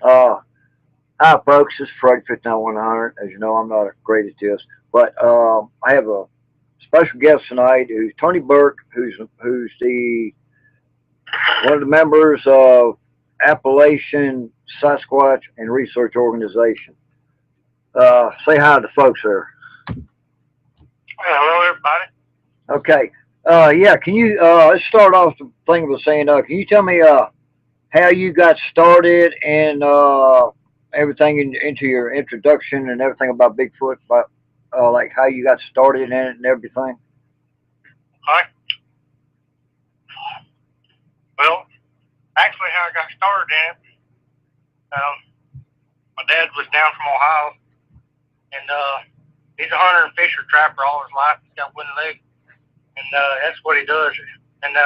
Uh, Hi, folks. This is Fred 59100. As you know, I'm not great at this, but I have a special guest tonight who's Tony Burke, who's the one of the members of Appalachian Sasquatch and Research Organization. Say hi to the folks there. Hello, everybody. Okay. Yeah. Can you let's start off the thing with saying, can you tell me how you got started and everything into your introduction and everything about Bigfoot, about like how you got started in it and everything? Hi. Well, actually, how I got started in it, um, my dad was down from Ohio, and he's a hunter and fisher trapper all his life. He's got wooden legs, and that's what he does. And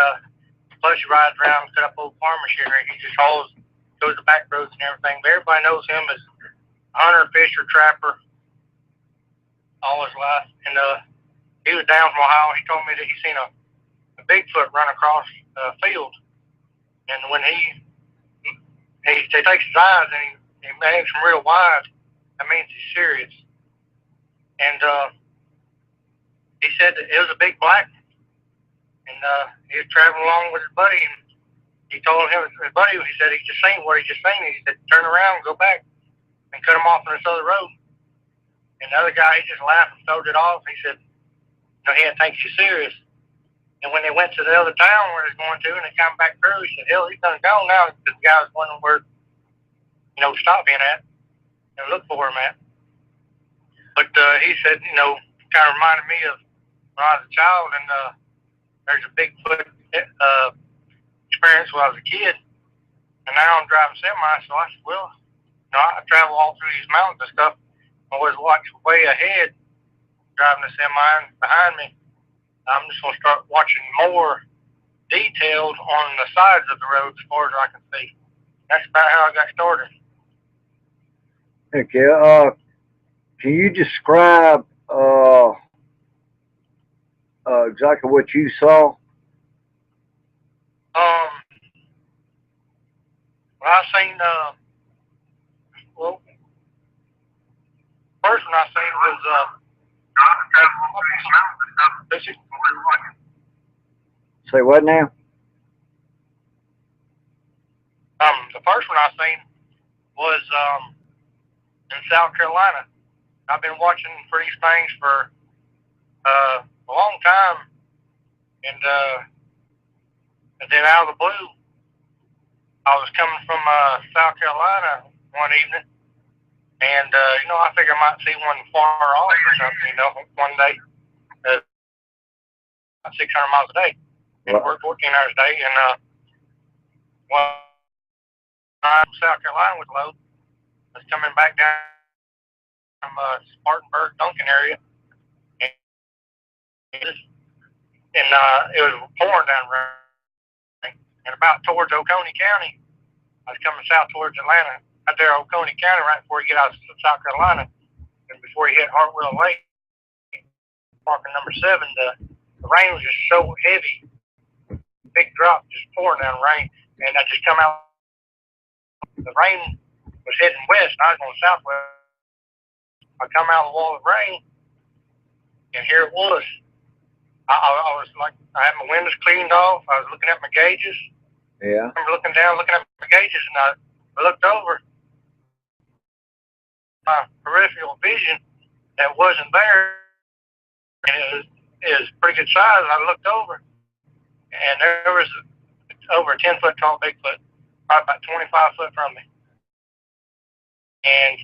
plus, he rides around, cut up old farm machinery. He just hauls, goes the back roads and everything. But everybody knows him as hunter, fisher, trapper all his life. And he was down from Ohio. He told me that he seen a Bigfoot run across the field. And when he takes his eyes and he makes them real wide, that means he's serious. And he said that it was a big black one. And he was traveling along with his buddy. And he told his buddy, he said he just seen what he just seen. He said, turn around and go back and cut him off on this other road. And the other guy, he just laughed and throwed it off. He said, he didn't think you serious. And when they went to the other town where they was going to, and they come back through, he said, hell, he's done gone now. Because the guy was wondering where, to stop in at and look for him at. But he said, kind of reminded me of when I was a child, and there's a Bigfoot experience when I was a kid. And now I'm driving semi, so I said, well, I travel all through these mountains and stuff. I always watch way ahead, driving the semi, and behind me, I'm just going to start watching more detailed on the sides of the road as far as I can see. That's about how I got started. Okay. Can you describe exactly what you saw? Well, I seen, well, first one I seen was, Say what now? the first one I seen was, in South Carolina. I've been watching for these things for, a long time, and then out of the blue, I was coming from, South Carolina one evening, and, I figured I might see one far off or something, one day, 600 miles a day, and work 14 hours a day, and, one South Carolina was low. I was coming back down from, Spartanburg, Duncan area, and it was pouring down rain, and about towards Oconee County, I was coming south towards Atlanta, out there Oconee County, right before you get out of South Carolina, and before you hit Hartwell Lake, marker number 7, the rain was just so heavy, big drop, just pouring down rain, and I just come out. The rain was heading west, and I was going southwest. I come out of the wall of rain, and here it was. I was like, I had my windows cleaned off. I was looking at my gauges. Yeah. I remember looking down, looking at my gauges, and I looked over. My peripheral vision that wasn't there, and it was pretty good size. I looked over, and there was over a 10-foot tall Bigfoot, probably about 25 foot from me. And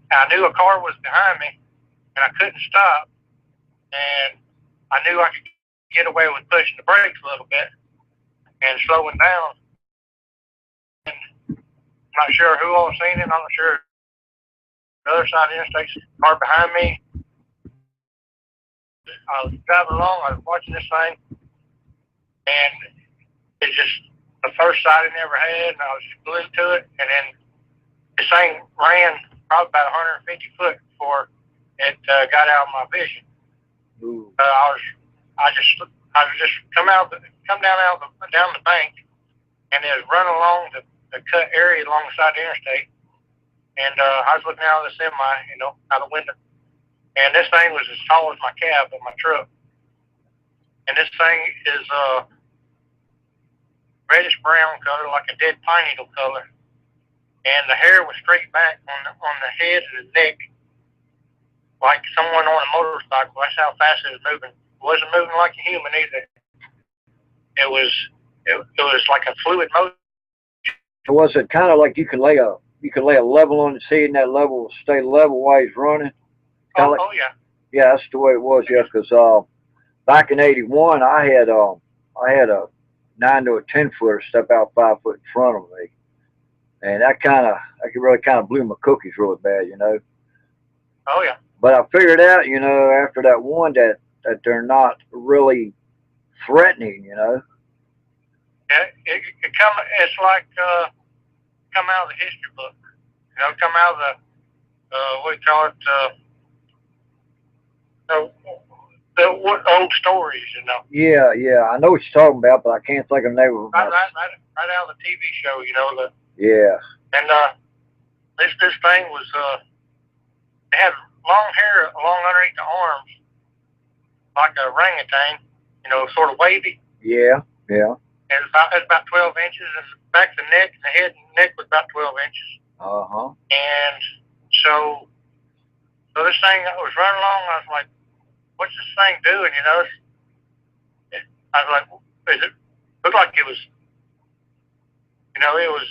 I knew a car was behind me, and I couldn't stop. And I knew I could get away with pushing the brakes a little bit and slowing down. And I'm not sure who all seen it. I'm not sure. The other side of the interstate, car behind me. I was driving along. I was watching this thing, and it's just the first sight I never had, and I was glued to it. And then this thing ran probably about 150 foot before it got out of my vision. I just come down the bank, and it was running along the cut area along the side of the interstate. and I was looking out of the semi, you know, out the window, and this thing was as tall as my cab of my truck, and this thing is reddish brown color, like a dead pine needle color, and the hair was straight back on the head and the neck, like someone on a motorcycle. That's how fast it was moving. It wasn't moving like a human either. It was like a fluid motion. So was it kind of like you could lay a level on his head and that level will stay level while he's running? Kind of like, Oh yeah. yeah, that's the way it was. Yeah, because back in '81, I had a 9 to a 10 footer step out 5 foot in front of me, and that could really kind of blew my cookies really bad, you know. Oh yeah. But I figured out, you know, after that one that they're not really threatening, you know. Yeah. It's like come out of the history book. You know, come out of the what do you call it? The, what old stories, you know. Yeah, yeah, I know what you're talking about, but I can't think of the name of Right, my. right out of the TV show, you know. Yeah. And this thing was it had long hair along underneath the arms, like a orangutan, you know, sort of wavy. Yeah, yeah. And it's about 12 inches, and the back of the neck, and the head and neck was about 12 inches. Uh-huh. And so this thing, I was running along. I was like, "What's this thing doing?" You know, I was like, "It looked like it was, you know, it was,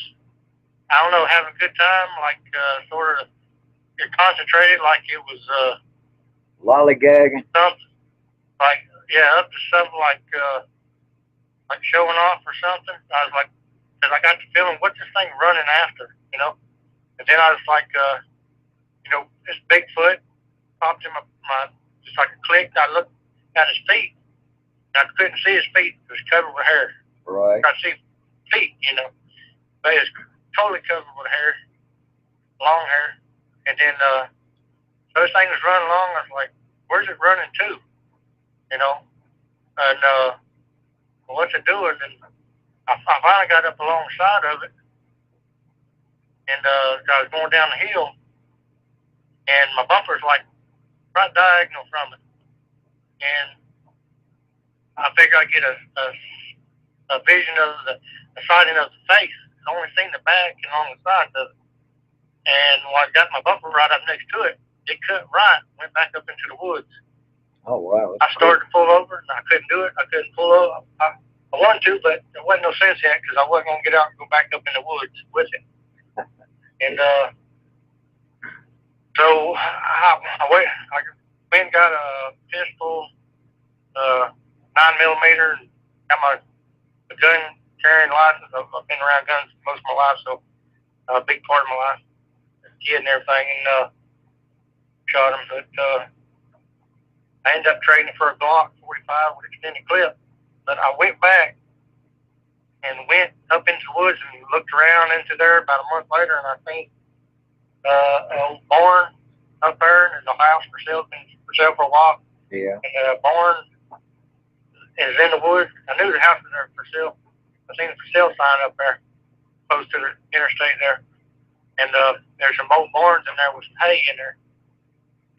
I don't know, having a good time, like sort of you're concentrated, like it was Lollygagging. something, like yeah, up to something like showing off or something." I was like, because I got the feeling, what's this thing running after, you know? And then I was like, you know, this Bigfoot popped in my just like a click. I looked at his feet, and I couldn't see his feet. It was covered with hair. Right. I could see feet, you know. But it was totally covered with hair, long hair. And then so this thing was running along. I was like, where's it running to? You know? And what's it doing? And I finally got up alongside of it, and I was going down the hill, and my bumper's like right diagonal from it. And I figured I'd get a vision of the sighting of the face. I only seen the back and on the side of it. And when I got my bumper right up next to it, it cut right, went back up into the woods. Oh wow. I started to pull over, and I couldn't do it. I couldn't pull over. I wanted to, but there wasn't no sense yet because I wasn't gonna get out and go back up in the woods with it. And so I went and got a pistol, 9 millimeter, and got my gun carrying license. I've been around guns most of my life, so a big part of my life, as a kid and everything, and shot him. But I ended up trading for a Glock 45 with extended clip. But I went back and went up into the woods and looked around into there about a month later, and I seen an old barn up there, and there's a house for sale, been for sale for a while. Yeah. And the barn is in the woods. I knew the house was there for sale. I seen the for sale sign up there, close to the interstate there. And there's some old barns in there with some hay in there.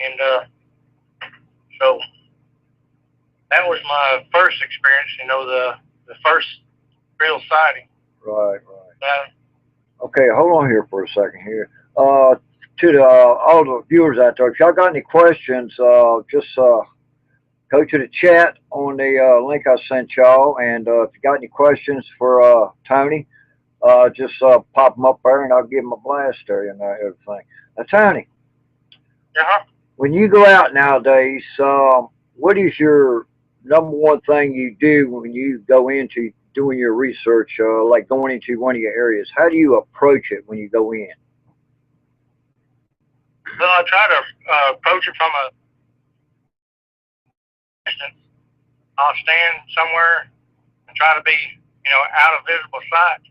And so that was my first experience, you know, the first real sighting. Right, right. Okay, hold on here for a second here. To all the viewers out there, if y'all got any questions, just go to the chat on the link I sent y'all, and if you got any questions for Tony, just pop them up there, and I'll give him a blast there and everything. Now, Tony, when you go out nowadays, what is your number one thing you do when you go into doing your research, like going into one of your areas? How do you approach it when you go in? Well, I try to approach it from a distance. I'll stand somewhere and try to be, you know, out of visible sight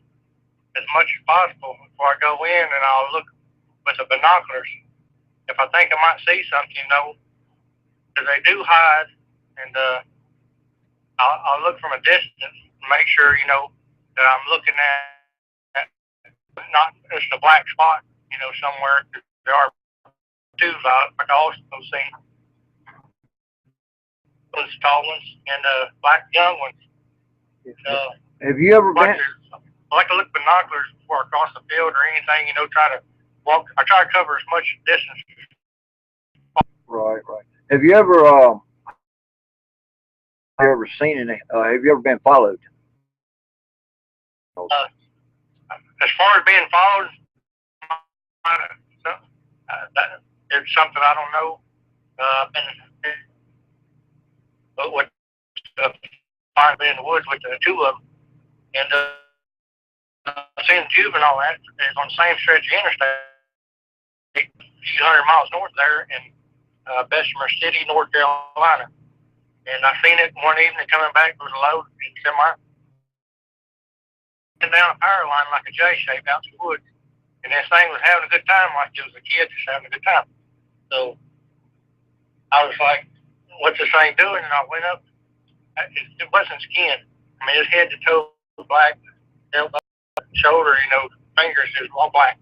as much as possible before I go in, and I'll look with the binoculars. If I think I might see something, you know, because they do hide, and I'll look from a distance and make sure, you know, that I'm looking at not just a black spot, somewhere. There are two like I also seen those tall ones and black young ones. Have you ever been? I like to look binoculars before I cross the field or anything. Try to walk. I try to cover as much distance. Right. Have you ever seen any? Have you ever been followed? As far as being followed, it's something I don't know. But what finally in the woods with the two of them, and seeing juvenile at is on the same stretch of interstate, a few 100 miles north there in Bessemer City, North Carolina. And I seen it one evening coming back. There was a load in semi, and down a power line like a J shape out in the woods. And this thing was having a good time, like it was a kid just having a good time. So I was like, "What's this thing doing?" And I went up. It wasn't skin. I mean, his head to toe was black, elbow, shoulder, fingers is all black.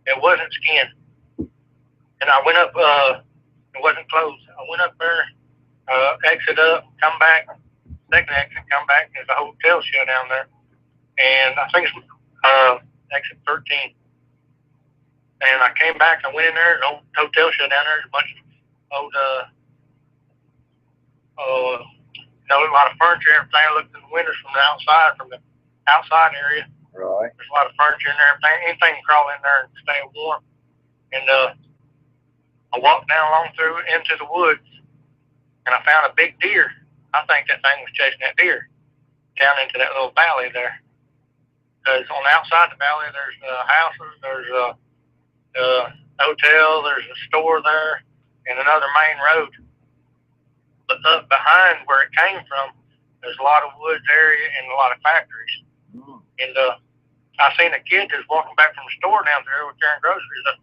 It wasn't skin. And I went up. It wasn't closed. I went up there, exit up, come back, second exit, come back. There's a hotel shut down there, and I think it's exit 13. And I came back. I went in there. Old hotel shut down there. There's a bunch of old, a lot of furniture. Everything. I looked in the windows from the outside area. Right. There's a lot of furniture in there. Anything can crawl in there and stay warm. And I walked down along through into the woods, and I found a big deer. I think that thing was chasing that deer down into that little valley there. Because on the outside of the valley, there's houses, there's a hotel, there's a store there, and another main road. But up behind where it came from, there's a lot of woods area and a lot of factories. And I seen a kid just walking back from the store down there with carrying groceries.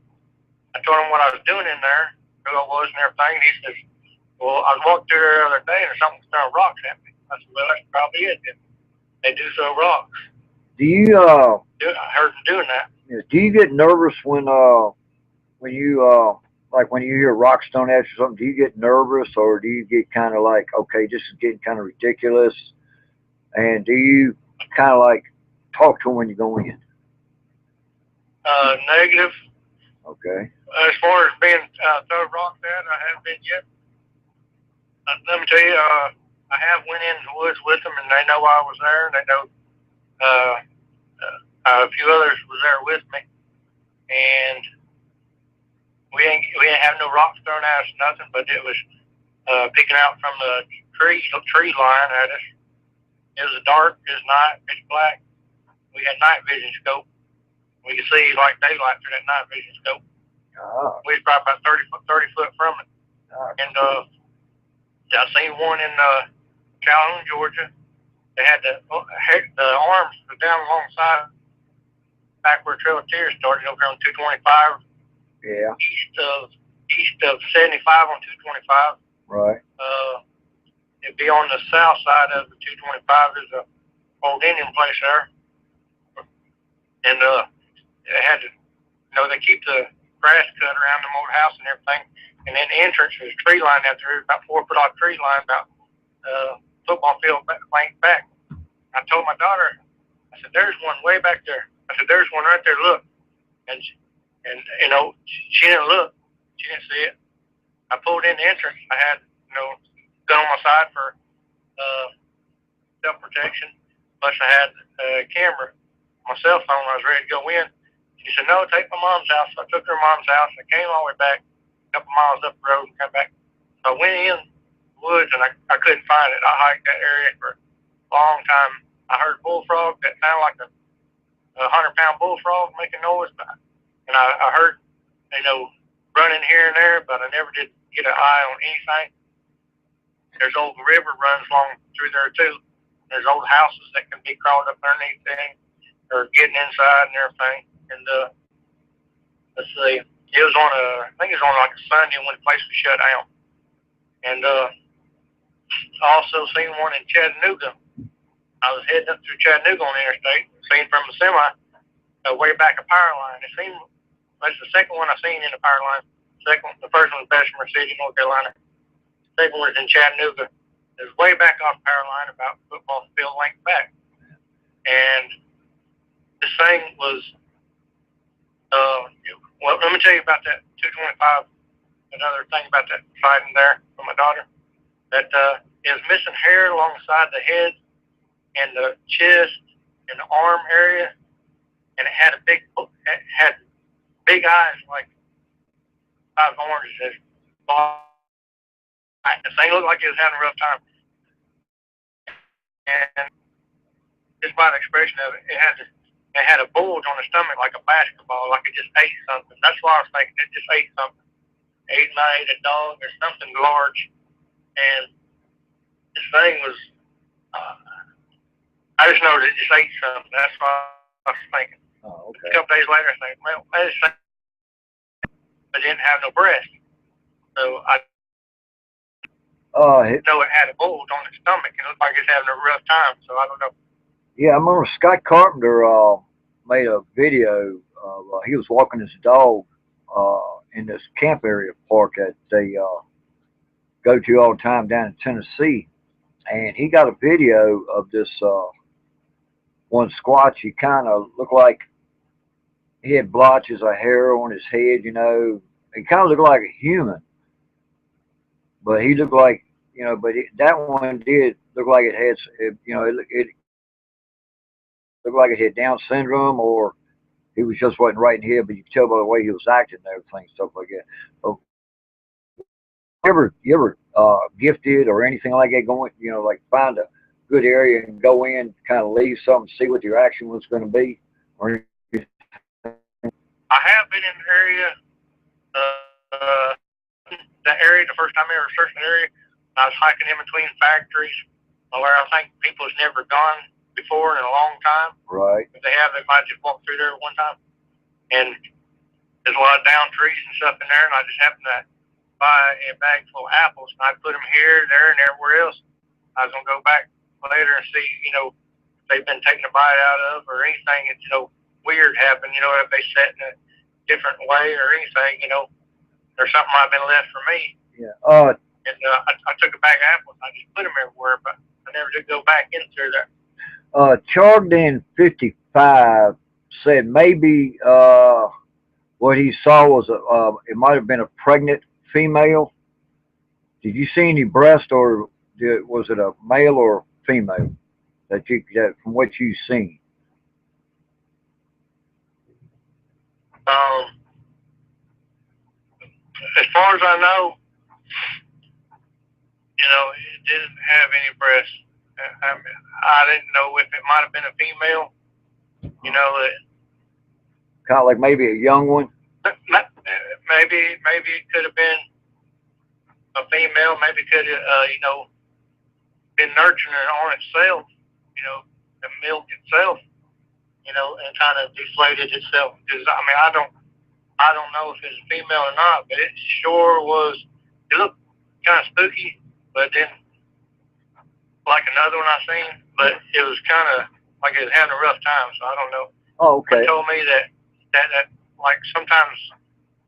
I told him what I was doing in there, who I was and everything. And he says, "Well, I was walking through there the other day and something was throwing rocks at me." I said, "Well, that's probably it. They do throw rocks." Do you? I heard them doing that. Do you get nervous when you like when you hear rock stone at you or something? Do you get nervous, or do you get kind of like, okay, this is getting kind of ridiculous? And do you kind of like talk to them when you go in? Negative. Okay. As far as being thrown rocks at, I haven't been yet. Let me tell you, I have went in the woods with them, and they know I was there. They know a few others was there with me, and we ain't have no rocks thrown at us, nothing. But it was picking out from the tree line at us. It was dark, it was night, pitch black. We had night vision scope. We could see like daylight through that night vision scope. We was probably about 30 foot from it. And I seen one in Calhoun, Georgia. They had the arms down alongside back where Trail of Tears started over on 225. Yeah. East of 75 on 225. Right. It'd be on the south side of the 225. There's a old Indian place there. And they had to, they keep the grass cut around them old house and everything. And then the entrance is a tree line out there, about 4 foot off tree line, about football field back. I told my daughter, I said, "There's one way back there." I said, "There's one right there. Look." And she didn't look. She didn't see it. I pulled in the entrance. I had, gun on my side for self-protection. Plus I had a camera, my cell phone. I was ready to go in. She said, "No, take my mom's house." So I took her to mom's house. I came all the way back, a couple miles up the road and come back. So I went in the woods and I couldn't find it. I hiked that area for a long time. I heard bullfrog that sounded like a 100-pound bullfrog making noise. And I heard, running here and there, but I never did get an eye on anything. There's old river runs along through there too. There's old houses that can be crawled up underneath things or getting inside and everything. And let's see, I think it was on like a Sunday when the place was shut down. And I also seen one in Chattanooga. I was heading up through Chattanooga on the interstate, seen from a semi way back a power line. It seemed That's the second one I seen in the power line. The first one was Bessemer City, North Carolina. The second one was in Chattanooga. It was way back off power line, about football field length back. And this thing was, well, let me tell you about that 225. Another thing about that sighting there from my daughter, that it was missing hair along the side of the head and the chest and the arm area, and it had big eyes like five oranges. The thing looked like it was having a rough time, and just by the expression of it, it had a bulge on the stomach like a basketball, like it just ate something. That's why I was thinking it just ate something. It might ate a dog or something large, and this thing was. I just know that it just ate something. That's why I was thinking. Oh, okay. A couple days later, I think, well, this thing didn't have no breast, so I know it had a bulge on its stomach. It looked like it's having a rough time. So I don't know. Yeah, I remember Scott Carpenter made a video. He was walking his dog in this camp area park that they go to all the time down in Tennessee, and he got a video of this one squatch. He kind of looked like he had blotches of hair on his head. He kind of looked like a human, but he looked like that one did look like it had it looked like it had Down syndrome, or he was just wasn't right in here, but you could tell by the way he was acting and everything, stuff like that. But you ever gifted or anything like that, going, like find a good area and go in, kind of leave something, see what your action was going to be? Or I have been in the area, the first time I ever searched the area. I was hiking in between factories where I think people has never gone before in a long time. Right. If they have, they might just walk through there one time. And there's a lot of down trees and stuff in there, and I just happened to buy a bag full of apples, and I put them here, there, and everywhere else. I was going to go back later and see, if they've been taken a bite out of or anything that's, weird happened, if they set in a different way or anything, there's something might have been left for me. Yeah. And I took a bag of apples, and I just put them everywhere, but I never did go back in through there. Charged 55 said maybe what he saw was it might have been a pregnant female. Did you see any breast, or was it a male or female that from what you've seen? As far as I know, it didn't have any breast. I didn't know if it might have been a female. That kind of like maybe a young one. Maybe it could have been a female. Maybe it could have been nurturing it on itself. The milk itself. And kind of deflated itself. Because I don't know if it's a female or not, but it sure was. It looked kind of spooky, but then like another one I seen, but it was kind of like it was having a rough time. So I don't know. Oh, okay. They told me that like sometimes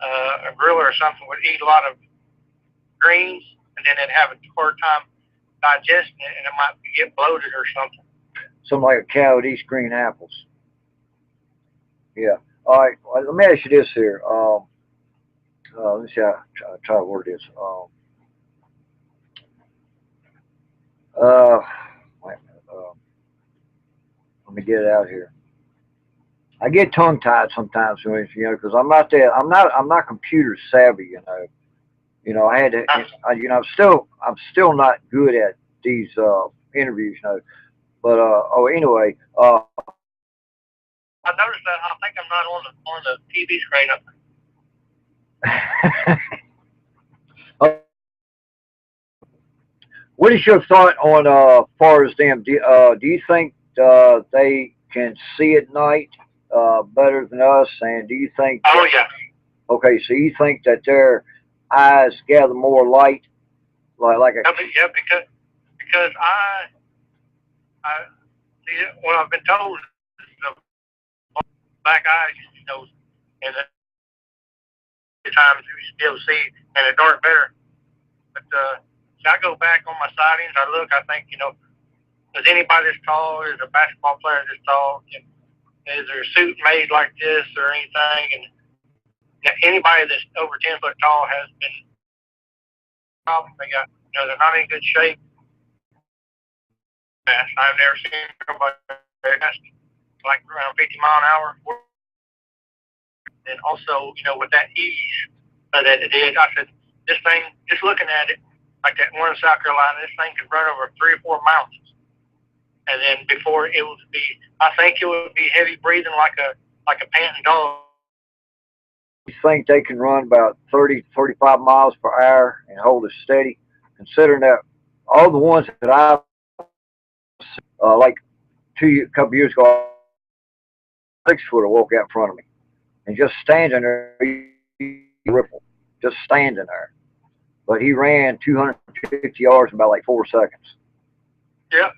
a gorilla or something would eat a lot of greens, and then it'd have a hard time digesting it, and it might get bloated or something. Something like a cow would eat green apples. Yeah. All right. Well, let me ask you this here. Let me see how I try to word this. Wait a minute. Let me get it out here. I get tongue tied sometimes, because I'm not computer savvy, I had to, I'm still not good at these interviews, But anyway. I noticed that. I think I'm not on the TV screen up there. What is your thought on far as them? Do you think they can see at night better than us? And do you think? Oh yeah. Okay, so you think that their eyes gather more light, like a? Yeah, because I see what I've been told. The black eyes, and sometimes you should be able to see in the dark better. But so I go back on my sightings. I look. I think, is anybody this tall? Is a basketball player this tall? And is there a suit made like this or anything? And anybody that's over 10 foot tall has been problem. They got, they're not in good shape. I've never seen nobody fast, like around 50 mile an hour. And also, with that ease that it did, I said, this thing, just looking at it, like that one in South Carolina, this thing could run over 3 or 4 mountains. And then before it would be, I think it would be heavy breathing like a panting dog. You think they can run about 30, 35 miles per hour and hold it steady? Considering that all the ones that I've like a couple years ago, 6-footer walk out in front of me and just standing there, ripple, just standing there. But he ran 250 yards in about like 4 seconds. Yeah,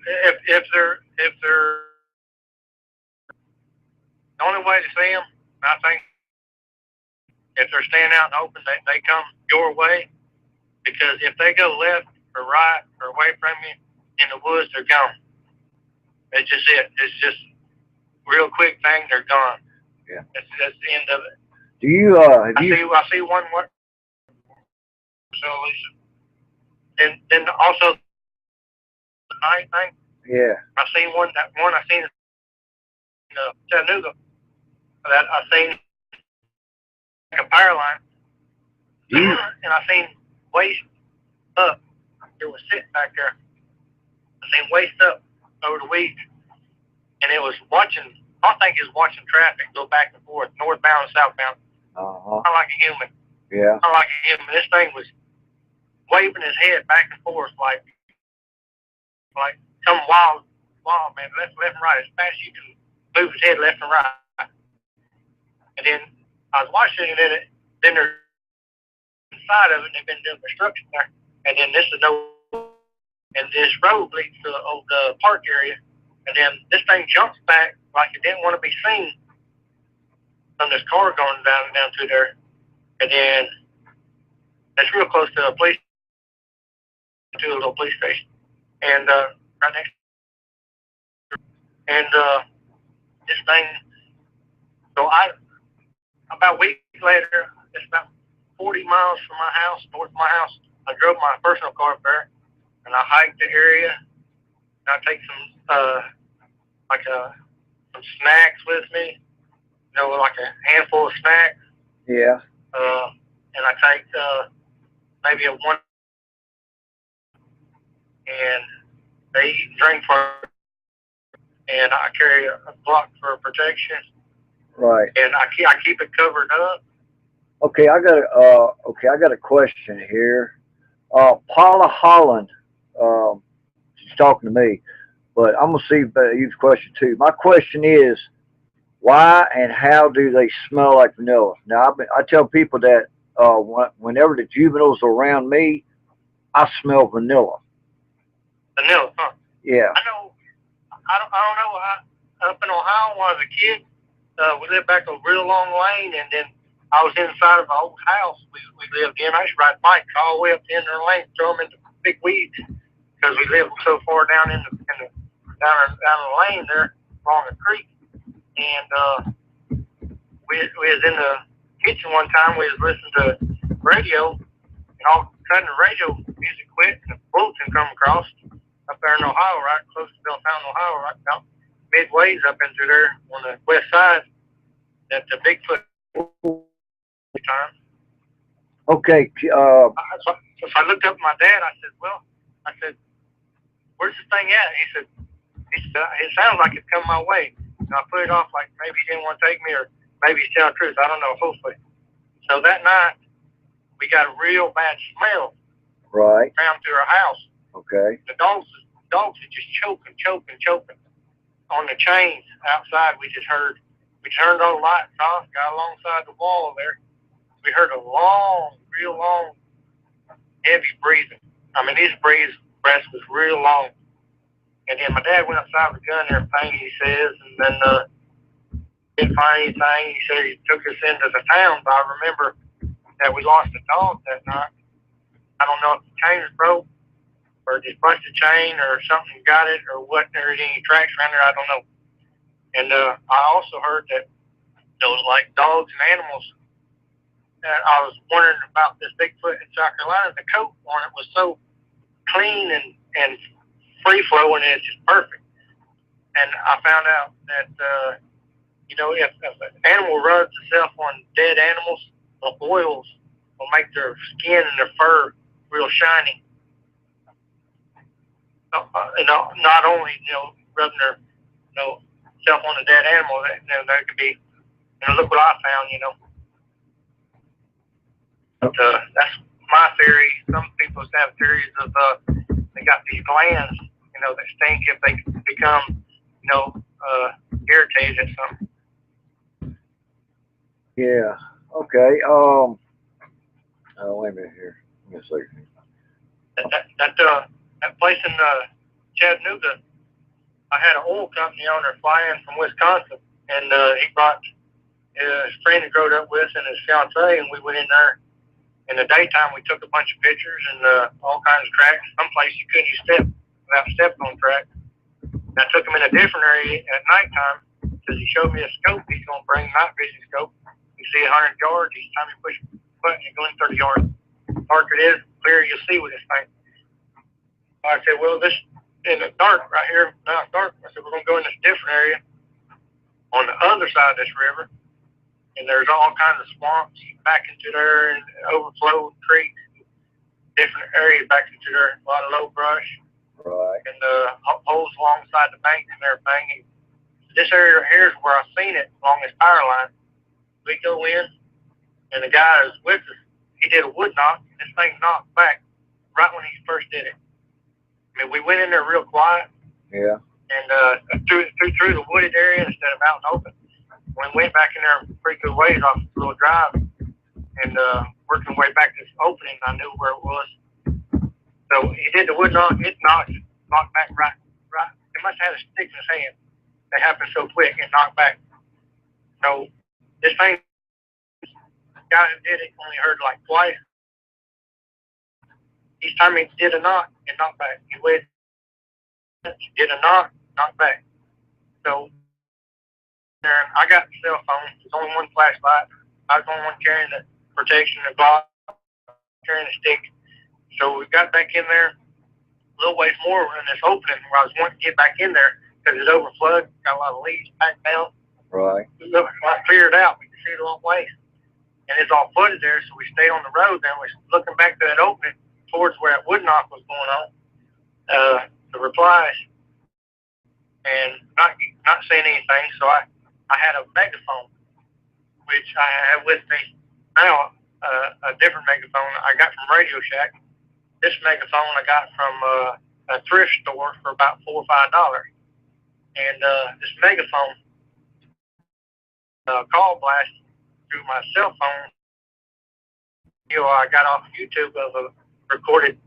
if they're the only way to see them, I think, if they're standing out in the open, they come your way, because if they go left or right or away from you in the woods, they're gone. It's just it. It's just real quick thing. They're gone. Yeah. That's the end of it. Do you I see one more. So then also the night thing. Yeah. I seen one. That one I seen in Chattanooga. That I seen a power line. And I seen waist up. It was sitting back there. I seen waist up over the weeds, and it was watching. I think it was watching traffic go back and forth, northbound and southbound. Kind of like a human. Yeah. Kind of like a human. This thing was waving his head back and forth like some wild man, left and right, as fast as you can move his head left and right. And then I was watching it, and then there's side of it, and they've been doing construction there. And then this road leads to the old park area. And then this thing jumps back like it didn't want to be seen from this car going down through there. And then it's real close to a little police station. And right next. And this thing, so about a week later, it's about 40 miles from my house, north of my house. I drove my personal car up there, and I hiked the area. And I take some snacks with me, like a handful of snacks. Yeah. And I take maybe a one, and they eat and drink for, and I carry a block for protection. Right. And I keep it covered up. Okay, I got a question here. Paula Holland, she's talking to me, but I'm gonna see if you have a question too. My question is, why and how do they smell like vanilla? Now, I tell people that whenever the juveniles are around me, I smell vanilla. Vanilla, huh? Yeah. I know. I don't know. Up in Ohio when I was a kid, we lived back a real long lane, and then I was inside of an old house we lived in. I used to ride bikes all the way up the end of the lane, throw them into big weeds, because we lived so far down down the lane there along the creek. And we was in the kitchen one time. We was listening to radio, and all of a sudden the radio music quit, and the bulletin come across up there in Ohio, right close to Belltown, Ohio, right about midways up into there on the west side, that the Bigfoot time. Okay. So I looked up at my dad. I said, where's this thing at? He said, it sounds like it's coming my way. And I put it off like maybe he didn't want to take me, or maybe he's telling the truth. I don't know, hopefully. So that night, we got a real bad smell. Right. Down to our house. Okay. The dogs are just choking on the chains outside. We turned all the lights off, got alongside the wall there. We heard a real long, heavy breathing. I mean, his breath was real long. And then my dad went outside with a gun and everything, he says, and then didn't find anything. He said he took us into the town, but I remember that we lost a dog that night. I don't know if the chain was broke or just busted chain or something got it or what. There's any tracks around there, I don't know. And I also heard that those like dogs and animals. And I was wondering about this Bigfoot in South Carolina. The coat on it was so clean and free flowing, and it's just perfect. And I found out that if an animal rubs itself on dead animals, the oils will make their skin and their fur real shiny. Not only rubbing their self on a dead animal, that could be look what I found. But that's my theory. Some people have theories of they got these glands, that stink if they become irritated at something. Yeah. Okay. Wait a minute here. Let me see. That place in Chattanooga, I had an oil company owner fly in from Wisconsin, and he brought his friend he growed up with and his fiance, and we went in there. In the daytime, we took a bunch of pictures and all kinds of tracks. Some place you couldn't even step without stepping on track. And I took him in a different area at nighttime because he showed me a scope. He's going to bring night vision scope. You see 100 yards. Each time you push a button, you go in 30 yards. Darker it is, clearer you'll see with this thing. I said, well, this in the dark right here, not dark. I said, we're going to go in this different area on the other side of this river. And there's all kinds of swamps back into there and overflowed creeks, different areas back into there, a lot of low brush. Right. And holes alongside the banks and everything. And this area right here is where I seen it along this power line. We go in, and the guy is with us. He did a wood knock, and this thing knocked back right when he first did it. I mean, we went in there real quiet. Yeah. And through the wooded area instead of out in open. We went back in there a pretty good ways off the little drive, and working way back to this opening, I knew where it was. So he did the wood knock. It knocked back right. He must have had a stick in his hand. It happened so quick and knocked back. So this thing, the guy who did it only heard like twice. Each time he did a knock, it knocked back. He waited, he did a knock, knocked back. So I got the cell phone. There's only one flashlight. I was the only one carrying the protection, the block, carrying the stick. So we got back in there a little ways more in this opening where I was wanting to get back in there because it's overflowed, got a lot of leaves packed down. Right. I cleared out. We could see it a long ways. And it's all flooded there, so we stayed on the road. Then we were looking back to that opening towards where that wood knock was going on. The replies, and not saying anything. So I had a megaphone, which I have with me now, a different megaphone I got from Radio Shack. This megaphone I got from a thrift store for about $4 or $5. And this megaphone call blast through my cell phone. I got off YouTube of a recorded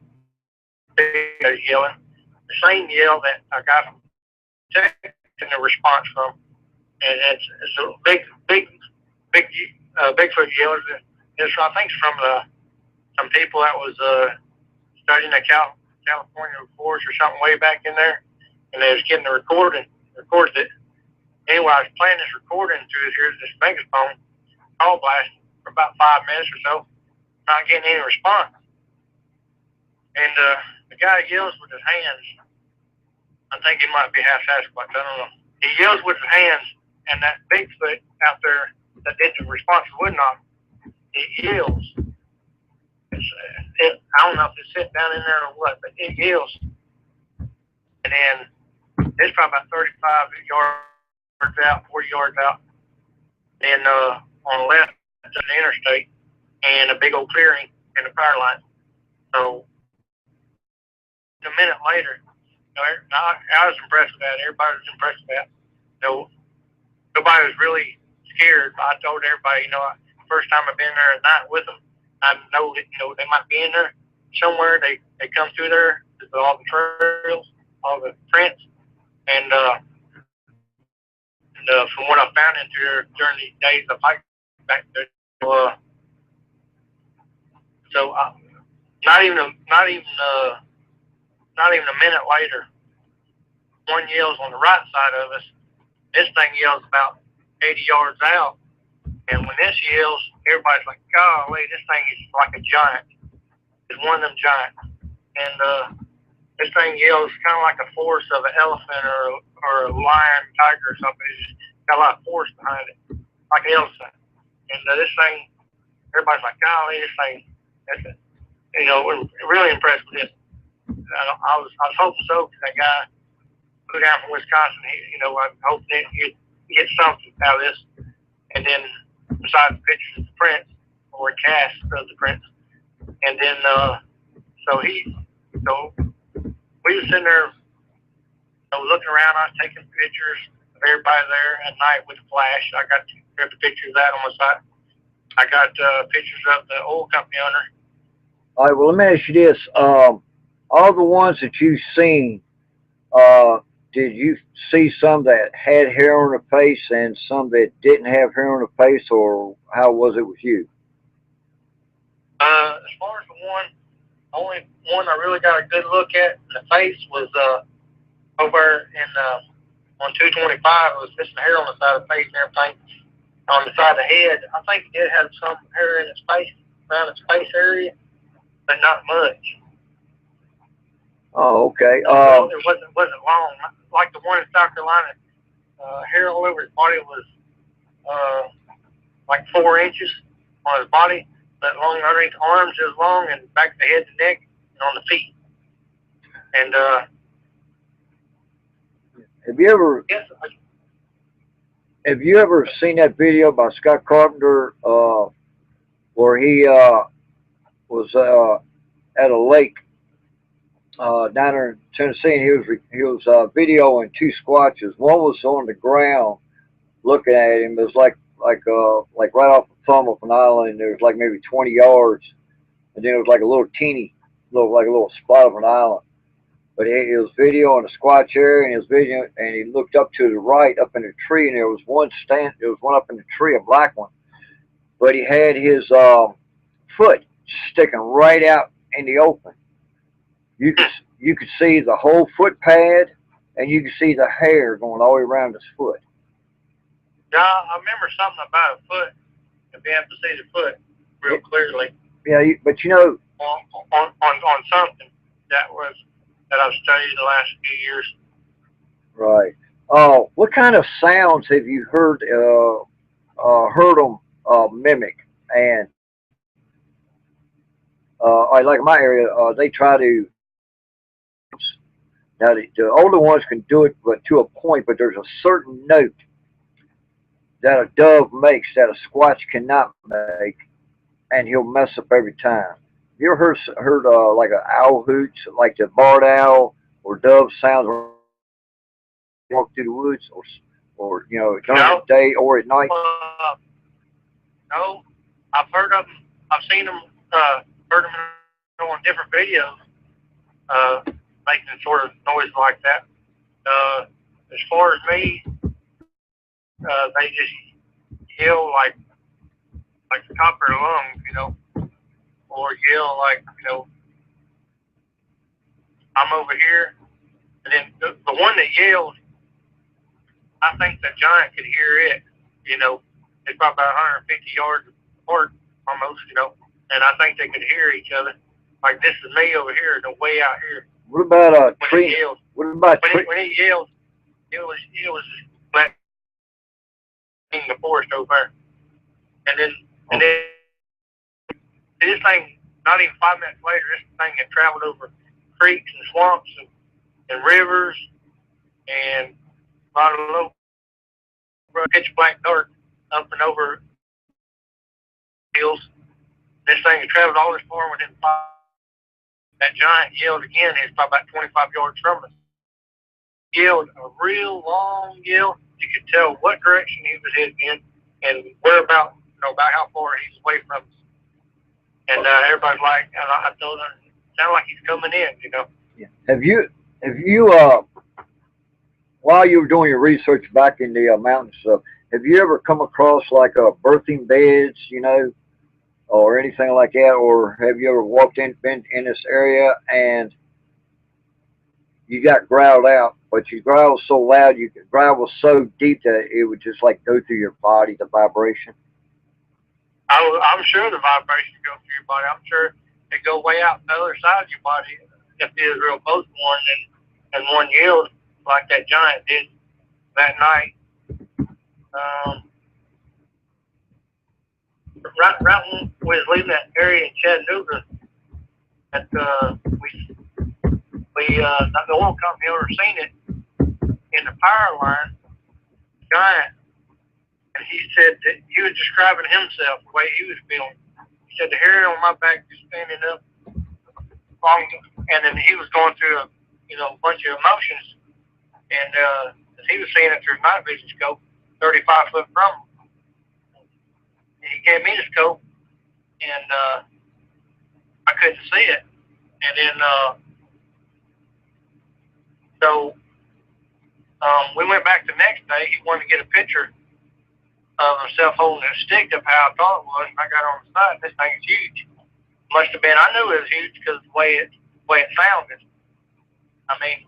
video yelling. The same yell that I got from texting the response from. And it's a big Bigfoot yell. It's, I think, it's from some people that was studying the California forest or something way back in there, and they was getting the recorded it. Anyway, I was playing this recording through this megaphone call blast for about 5 minutes or so, not getting any response. And the guy yells with his hands. I think he might be half Sasquatch. I don't know. He yells with his hands, and that Bigfoot out there that did the response to wood knock, it yells. I don't know if it's sitting down in there or what, but it yells. And then it's probably about 35 yards out, 40 yards out. And on the left, it's an interstate and a big old clearing and a power line. So a minute later, I was impressed with that. Everybody was impressed with that. Nobody was really scared. I told everybody, first time I've been there at night with them, I know that, they might be in there somewhere. They come through there, all the trails, all the prints, and from what I found into there during these days of hiking back there, So not even a minute later, one yells on the right side of us. This thing yells about 80 yards out, and when this yells, everybody's like, "Golly, this thing is like a giant. It's one of them giants." And this thing yells kind of like a force of an elephant or a lion, tiger, or something. It's just got a lot of force behind it, like an elephant. And this thing, everybody's like, "Golly, this thing." We're really impressed with it. I was hoping so, because that guy flew down from Wisconsin. I'm hoping he'd get something out of this. And then, besides pictures of the prince, or a cast of the prince, and then so we were sitting there, looking around. I was taking pictures of everybody there at night with a flash. I got the pictures of that on my side. I got pictures of the oil company owner. All right. Well, let me ask you this: all the ones that you've seen, did you see some that had hair on the face and some that didn't have hair on the face, or how was it with you? As far as the only one I really got a good look at in the face was over in on 225. It was missing hair on the side of the face and everything. On the side of the head, I think it did have some hair in its face, around its face area, but not much. Oh, okay. It wasn't long. Like the one in South Carolina, hair all over his body was like 4 inches on his body, but along underneath the arms it was long, and back of the head, the neck, and on the feet. And have you ever yes, have you ever seen that video by Scott Carpenter where he was at a lake down there in Tennessee, and he was videoing two squatches. One was on the ground looking at him. It was like right off the thumb of an island. There was like maybe 20 yards, and then it was like a little spot of an island. But he was videoing a squatch area, and he was videoing, and he looked up to the right, up in the tree, and there was one up in the tree, a black one. But he had his foot sticking right out in the open. You could see the whole foot pad, and you could see the hair going all the way around his foot. Yeah, I remember something about a foot, and being able to see the foot real clearly. Yeah, but on something that I've studied the last few years. Right. What kind of sounds have you heard them mimic? And like in my area, they try to. Now the older ones can do it, but to a point. But there's a certain note that a dove makes that a squatch cannot make, and he'll mess up every time. You ever heard like an owl hoots, like the barred owl or dove sounds when they walk through the woods, or during the day or at night? No, I've heard of them. I've seen them. Heard them on different videos, making sort of noise like that. As far as me, they just yell like the top of their lungs, or yell like, I'm over here. And then the one that yelled, I think the giant could hear it. It's probably about 150 yards apart almost, and I think they could hear each other. Like, this is me over here, and way out here. What about a tree? What about when he yelled, it was like in the forest over there. And then this thing, not even 5 minutes later, this thing had traveled over creeks and swamps and rivers and a lot of low pitch black dark up and over hills. This thing had traveled all this far within 5. That giant yelled again. He was probably about 25 yards from us. Yelled a real long yell. You could tell what direction he was heading in and where about how far he's away from us. And everybody's like, and I told him, it sounded like he's coming in, Yeah. Have you while you were doing your research back in the mountains, have you ever come across like birthing beds, or anything like that? Or have you ever been in this area and you got growled out, but you growled so loud, you growl was so deep that it would just like go through your body, the vibration? I'm sure the vibration goes through your body. I'm sure it go way out the other side of your body if Israel both won and one yield like that giant did that night. Um, right when we was leaving that area in Chattanooga, that the oil company ever seen it in the power line, giant, and he said that he was describing himself the way he was feeling. He said the hair on my back was standing up, and then he was going through a bunch of emotions, and he was seeing it through my vision scope, 35 foot from him. And he gave me the scope, and I couldn't see it, and then so we went back the next day. He wanted to get a picture of himself holding a stick up how I thought it was, and I got on the side. This thing is huge. Must have been. I knew it was huge because the way it sounded. I mean,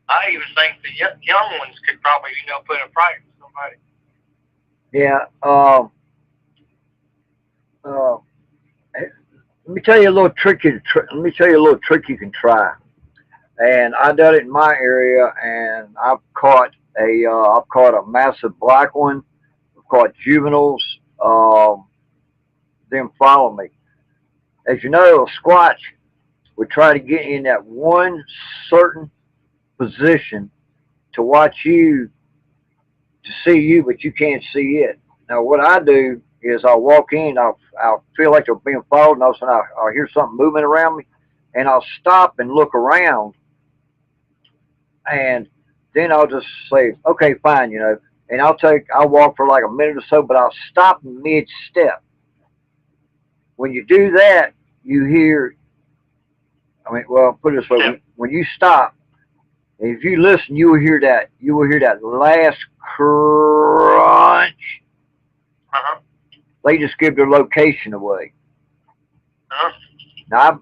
I even think the young ones could probably put a price on somebody. Yeah. Uh, let me tell you a little trick. Let me tell you a little trick you can try. And I done it in my area, and I've caught a massive black one. I've caught juveniles. Them follow me. As you know, a squatch would try to get in that one certain position to watch you, to see you, but you can't see it. Now, what I do is I'll walk in, I'll feel like they're being followed, and all of a sudden I'll hear something moving around me, and I'll stop and look around, and then I'll just say, okay, fine, and I'll walk for like a minute or so, but I'll stop mid step. When you do that, you hear, well, put it this way, Yeah. when you stop, if you listen, you will hear that last crunch. Uh-huh. They just give their location away. Uh-huh. Now,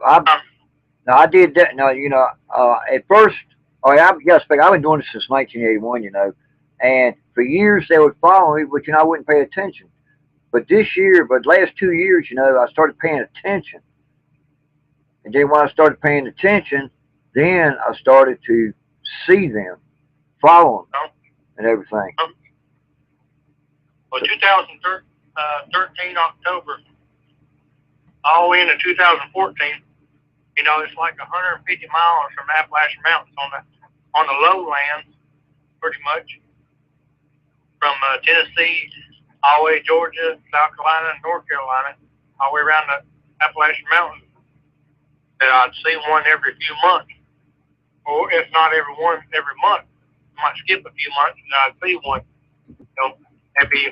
now I did that. Now, at first, yes, but I've been doing this since 1981, and for years they would follow me, but, I wouldn't pay attention. But but last 2 years, I started paying attention. And then when I started paying attention, then I started to see them, follow them, Uh-huh. and everything. Well, 2013 October, all the way into 2014, it's like 150 miles from Appalachian Mountains on the lowlands, pretty much, from Tennessee all the way to Georgia, South Carolina, and North Carolina, all the way around the Appalachian Mountains. That I'd see one every few months, or if not every month. I might skip a few months and I'd see one. It'd be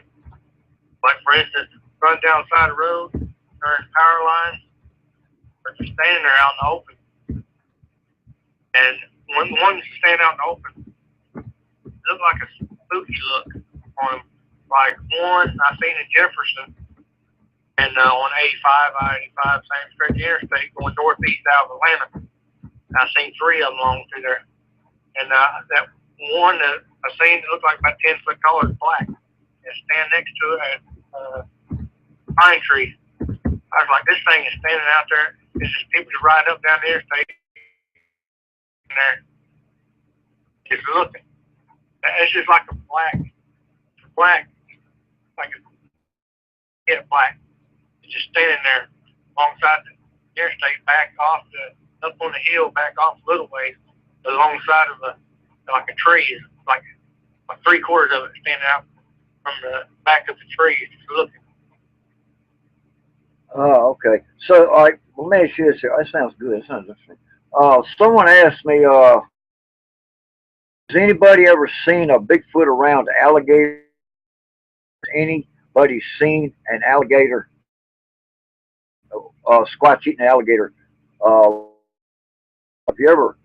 like, for instance, run down the side of the road, turn power lines, or just standing there out in the open. And when one's standing out in the open, it looked like a spooky look on him. Like one I seen in Jefferson, and on 85, I-85, same stretch of interstate going northeast out of Atlanta. I seen three of them along through there. And that one that I seen, it looked like about 10 foot tall, is black. And stand next to a pine tree. I was like, this thing is standing out there. It's just people just riding up down the interstate and they're just looking. It's just like a black, like a black. It's just standing there alongside the interstate, back off up on the hill, back off a little ways, alongside of like a tree, like 3/4 of it standing out from the back of the tree, just looking. Oh, okay. So, all right, well, let me ask you this here. That sounds good. That sounds interesting. Someone asked me, has anybody ever seen a Bigfoot around alligator? Anybody seen an alligator, squatch eating an alligator? Have you ever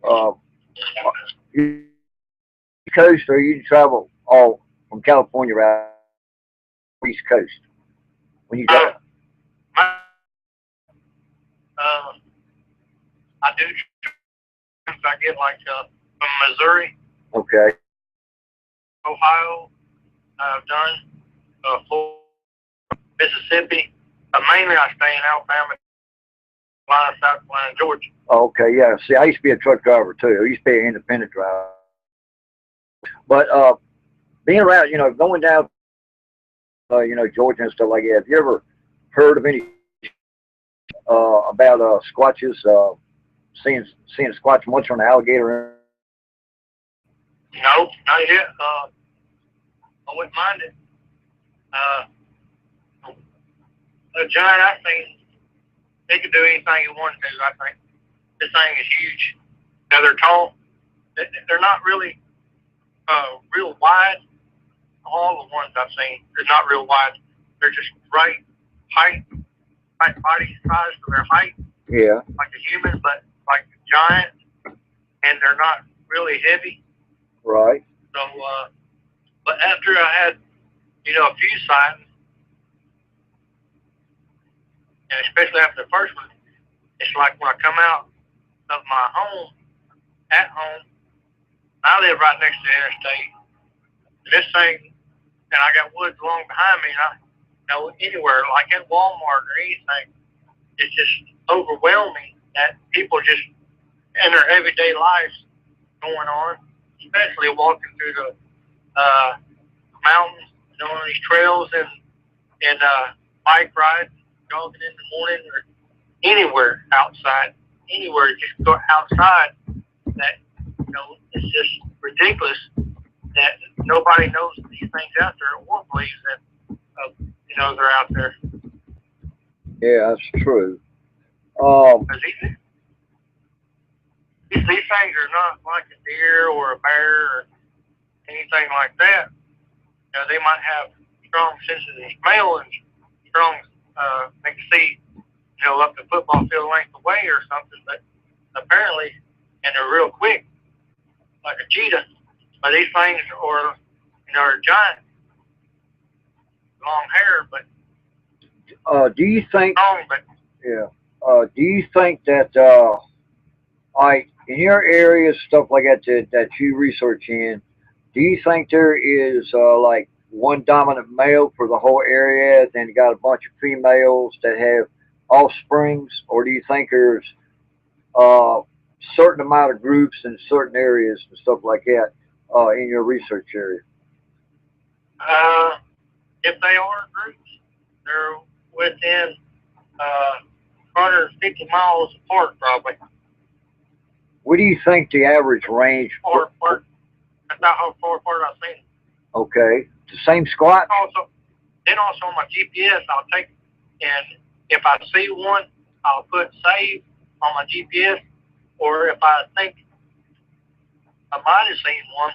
uh, you coast or you travel all from California right? East Coast when you Uh, got? my, uh, I do. I get like from Missouri, Okay. Ohio. I've done Florida, Mississippi. Mainly, I stay in Alabama, South Carolina, Georgia. Okay, yeah. See, I used to be a truck driver too. I used to be an independent driver. But being around, going down, Georgia and stuff like that. Have you ever heard of any about squatches? Seeing squatch munch on an alligator? No, not yet. I wouldn't mind it. Uh, a giant, I think, they could do anything you want to do. I think this thing is huge. Now they're tall. They're not really real wide. All the ones I've seen, they're not real wide. They're just right height, right body size for their height. Yeah. Like a human, but like a giant, and they're not really heavy. Right. So, but after I had, a few sightings, and especially after the first one, it's like when I come out of my home, at home, I live right next to the interstate. This thing, and I got woods along behind me, and I know anywhere, like at Walmart or anything, it's just overwhelming that people just in their everyday lives going on, especially walking through the mountains, on these trails and bike rides, jogging in the morning or anywhere outside, anywhere just go outside. That it's just ridiculous that nobody knows these things out there or believes that they're out there. Yeah, that's true. Because these things are not like a deer or a bear or anything like that. They might have strong senses of smell and strong, they can see, up the football field length away or something, but apparently, and they're real quick, like a cheetah. But these things are giant, long hair, but do you think? strong, but Yeah. Do you think that like in your areas, stuff like that you research in, do you think there is like one dominant male for the whole area, then you got a bunch of females that have offsprings, or do you think there's uh, certain amount of groups in certain areas and stuff like that in your research area? uh, if they are groups, they're within 150 miles apart, probably. What do you think the average range? Far apart. That's not how far apart I've seen it. Okay, the same squat. Also on my GPS, I'll take, and if I see one, I'll put save on my GPS, or if I think I might have seen one,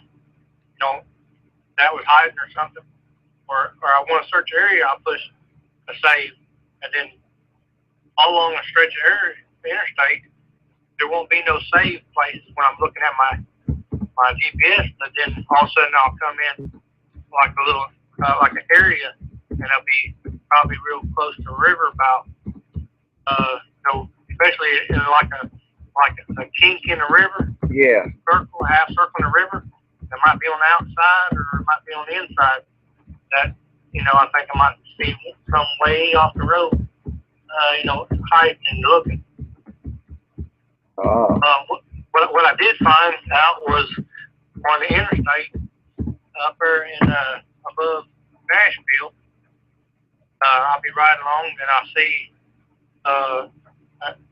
that was hiding or something, or I want to search area, I'll push a save, and then all along a stretch of area, the interstate, there won't be no save places when I'm looking at my GPS, but then all of a sudden I'll come in like a little, like an area, and I'll be probably real close to a river about, especially in like a kink in the river. Yeah. Circle, half circle in the river. It might be on the outside or it might be on the inside. That, I think I might see some way off the road, hiding and looking. What I did find out was on the interstate up there in above Nashville. I'll be riding along and I'll see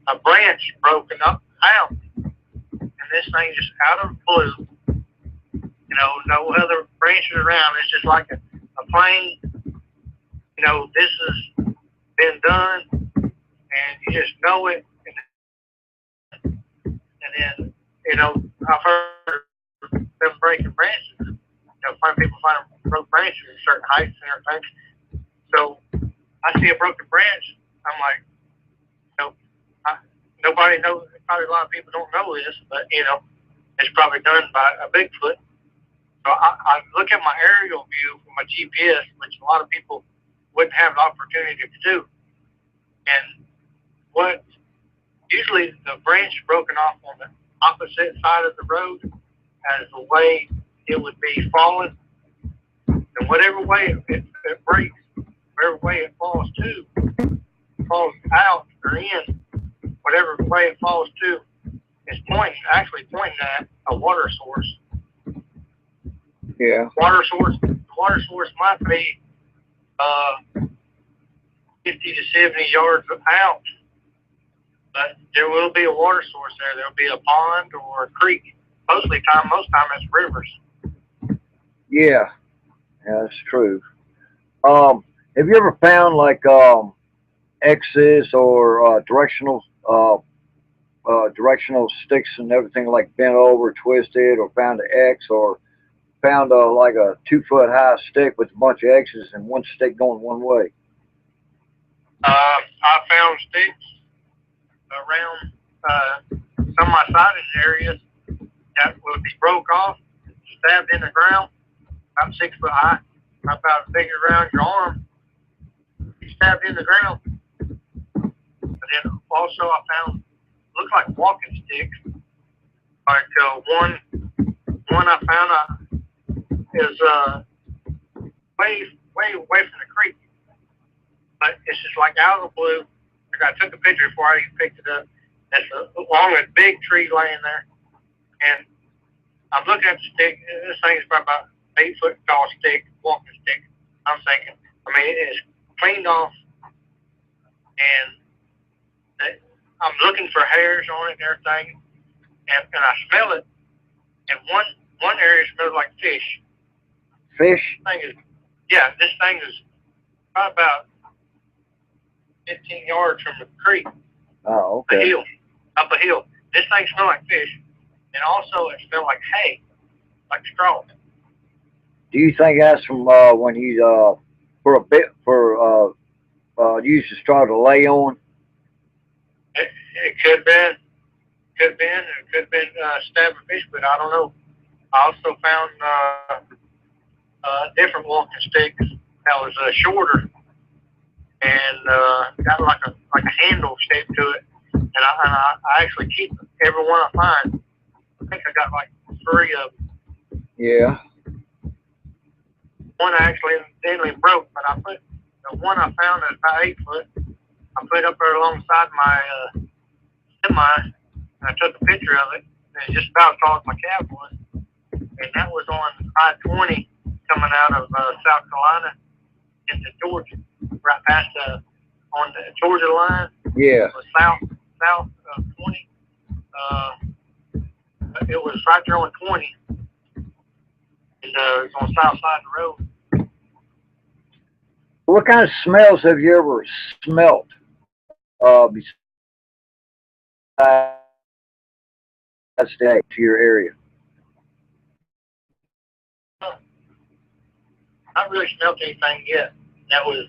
a branch broken up out, and this thing just out of the blue. No other branches around. It's just like a plain. This has been done, and you just know it. And then, I've heard them breaking branches. Find people find broken branches at certain heights and everything. So I see a broken branch. I'm like, nobody knows. Probably a lot of people don't know this, but it's probably done by a Bigfoot. So I look at my aerial view from my GPS, which a lot of people wouldn't have the opportunity to do. And what usually the branch broken off on the opposite side of the road as the way it would be falling, and whatever way it breaks, whatever way it falls to, falls out or in, whatever way it falls to, is actually pointing at a water source. Yeah. The water source might be 50 to 70 yards out, but there will be a water source there. There will be a pond or a creek. Most time it's rivers. Yeah. Yeah, that's true. Have you ever found like X's or directional sticks and everything like bent over, twisted, or found an X, or found like a 2 foot high stick with a bunch of X's and one stick going one way? I found sticks around some of my siding areas that would be broke off, stabbed in the ground, about 6 foot high, about big around your arm, stabbed in the ground. But then also I found looked like walking sticks. Like one I found is way away from the creek, but it's just like out of the blue. Like I took a picture before I even picked it up. It's along a big tree laying there, and I'm looking at the stick. This thing is probably about 8 foot tall stick, walking stick. I'm thinking, I mean, it is cleaned off, and I'm looking for hairs on it and everything, and I smell it, and one area smells like fish. Fish? This thing is probably about 15 yards from the creek. Oh, okay. Up a hill. This thing smells like fish, and also it smells like hay, like straw. Do you think that's from when he used the straw to lay on? It could have been, it could have been stabbing fish, but I don't know. I also found different walking sticks that was shorter and got like a handle shape to it, and I actually keep every one I find. I think I got like 3 of them. Yeah. One actually incidentally broke, but I put the one I found that's about 8 foot. I put it up there alongside my semi, and I took a picture of it. And it's just about as tall as my cab was, and that was on I-20 coming out of South Carolina into Georgia, right past on the Georgia line. Yeah. It was south of 20. It was right there on 20, and it was on the south side of the road. What kind of smells have you ever smelt besides to your area? I haven't really smelled anything yet that was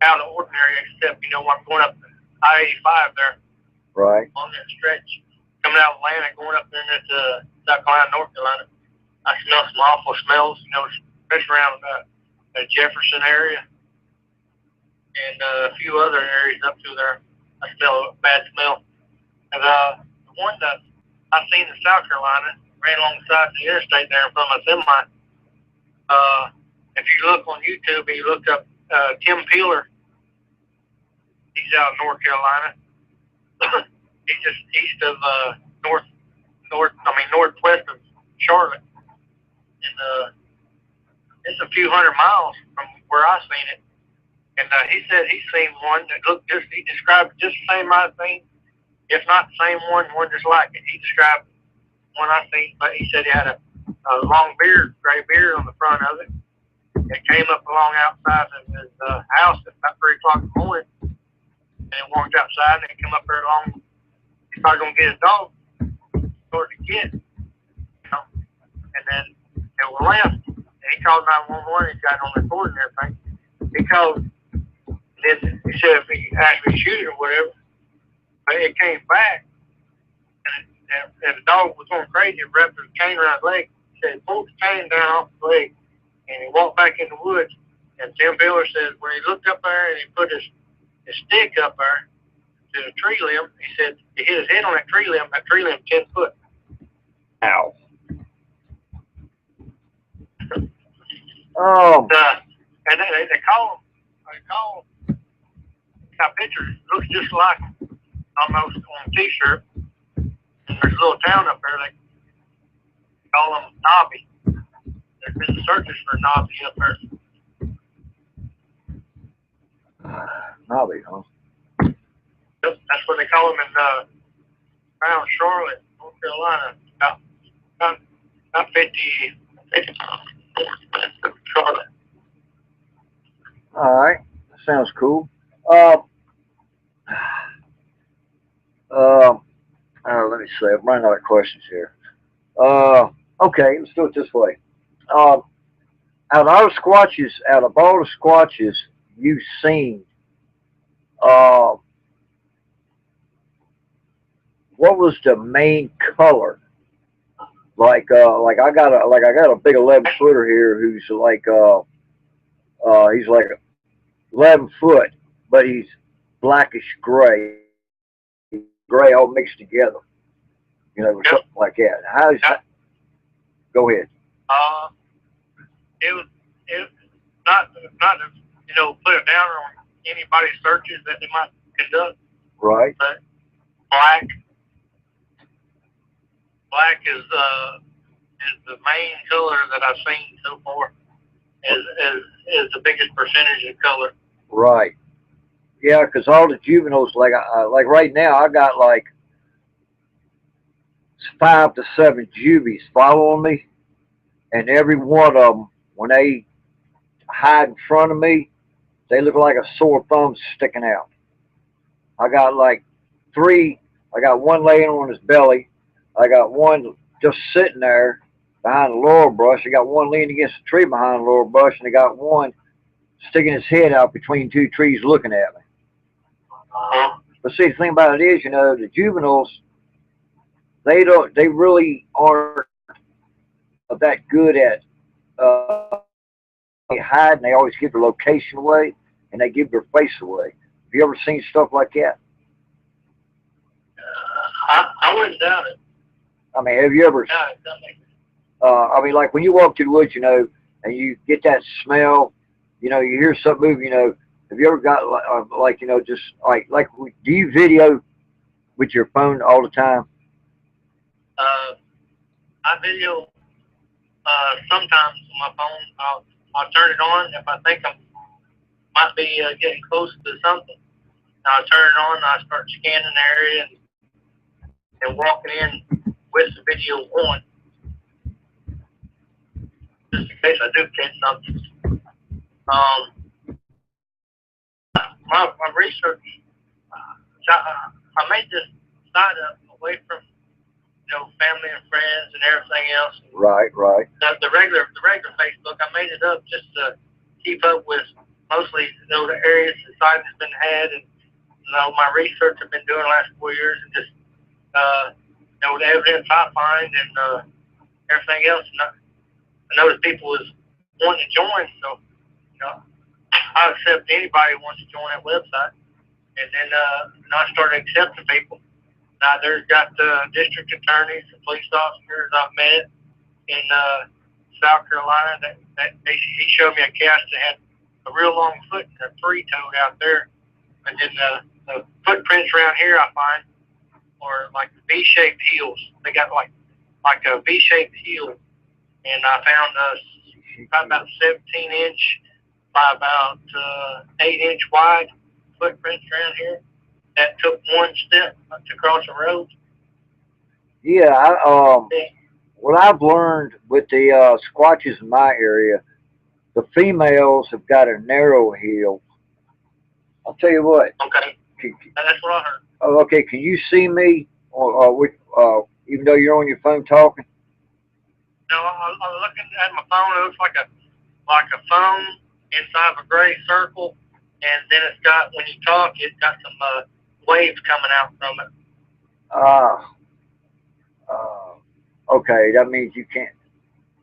out of the ordinary, except, I'm going up I-85 there. Right. On that stretch, coming out of Atlanta, going up there into South Carolina, North Carolina. I smell some awful smells, especially around the Jefferson area and a few other areas up through there. I smell a bad smell. And the one that I seen in South Carolina ran alongside the interstate there in front of my semi. If you look on YouTube and you look up Tim Peeler, he's out of North Carolina. He's just east of northwest of Charlotte, and it's a few hundred miles from where I seen it. And he said he's seen one that looked he described just the same I seen, if not the same one just like it. He described one I seen, but he said he had a long beard, gray beard on the front of it. It came up along outside of his house at about 3 o'clock in the morning, and it walked outside, and it came up there along. He's probably gonna get his dog towards the kid, and then it was left. And he called 911. He got on the record and everything. He called. Then he said if he asked me to shoot it or whatever, but it came back, and the dog was going crazy. It wrapped his chain around his leg. He said, pulled the chain down off his leg, and he walked back in the woods. And Tim Miller says when he looked up there and he put his stick up there to the tree limb, he said he hit his head on that tree limb 10 foot. Ow. And they call him, got pictures, looks just like almost on a t-shirt. And there's a little town up there, they call him Nobby. There's been searches for Nobby up there. Nobby, huh? Yep, that's what they call him in around Charlotte, North Carolina. About 50 Charlotte. All right, that sounds cool. Let me see. I'm running out of questions here. Okay, let's do it this way. Um, out of all the squatches you've seen, uh, what was the main color? Like I got a big 11 footer here who's he's like 11 foot, but he's blackish gray, gray all mixed together. You know, or Yep. something like that. How's that? Go ahead. Uh, it not to put it down on anybody's searches that they might conduct, Right. but black is the main color that I've seen so far. Is the biggest percentage of color. Right. Yeah, because all the juveniles, like right now, I got like 5 to 7 juvies following me, and every one of them, when they hide in front of me, they look like a sore thumb sticking out. I got like 3. I got one laying on his belly. I got one just sitting there behind the laurel brush. I got one leaning against a tree behind the laurel brush, and I got one sticking his head out between 2 trees looking at me. But see, the thing about it is, the juveniles, they really aren't that good at they hide, and they always give their location away, and they give their face away. Have you ever seen stuff like that? I wouldn't doubt it. I mean, have you ever? I mean, like when you walk through the woods, and you get that smell, you hear something move, Have you ever got just do you video with your phone all the time? I video sometimes on my phone. I'll turn it on if I think I might be getting close to something. I'll turn it on. I start scanning the area and walking in with the video on, just in case I do catch something. My research, I made this site up away from family and friends and everything else. Right. The regular Facebook, I made it up just to keep up with mostly the areas the site has been had, and my research I've been doing the last 4 years, and just the evidence I find and everything else. And I noticed people was wanting to join, so I accept anybody who wants to join that website. And then I started accepting people. Now there's got district attorneys and police officers I've met in South Carolina. He showed me a cast that had a real long foot and a 3-toed out there. And then the footprints around here I find are like V-shaped heels. They got like a V-shaped heel. And I found about 17-inch by about 8-inch wide footprints around here that took one step to cross the road. Yeah, what I've learned with the squatches in my area, the females have got a narrow heel. I'll tell you what. Okay. That's what I heard. Oh, okay. Can you see me, even though you're on your phone talking? No, I'm looking at my phone. It looks like a phone inside of a gray circle, and then it's got, when you talk, it's got some waves coming out from it. Okay. That means you can't.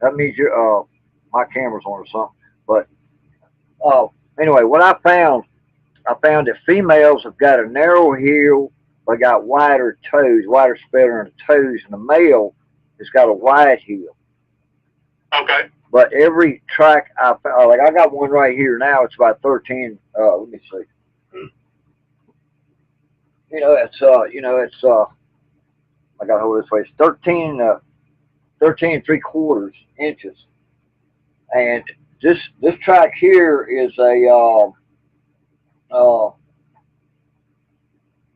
That means my camera's on or something. But Anyway, what I found that females have got a narrow heel, but got wider toes, wider spread on the toes, and the male has got a wide heel. Okay. But every track I found, like I got one right here now, it's about 13. Let me see. I got to hold this way. It's 13 and 3/4 inches. And this track here is uh,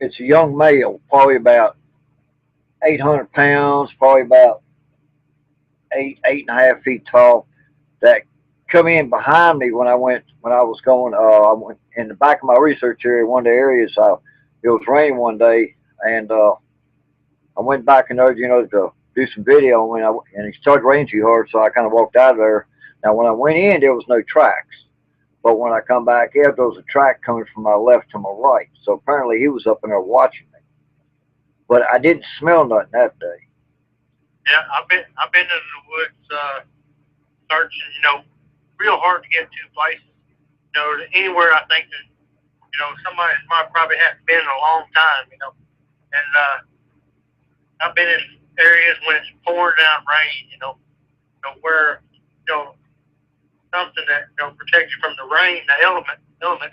it's a young male, probably about 800 pounds, probably about 8.5 feet tall. That come in behind me when I was going. I went in the back of my research area. One of the areas, it was raining one day, and I went back in there, to do some video, and it started raining too hard, so I kind of walked out of there. Now, when I went in, there was no tracks. But when I come back out, there was a track coming from my left to my right. So apparently he was up in there watching me. But I didn't smell nothing that day. Yeah, I've been in the woods searching, real hard to get to places. Anywhere I think that somebody might probably hadn't been in a long time. And I've been in areas when it's pouring down rain. Where something that protects you from the rain, the elements, but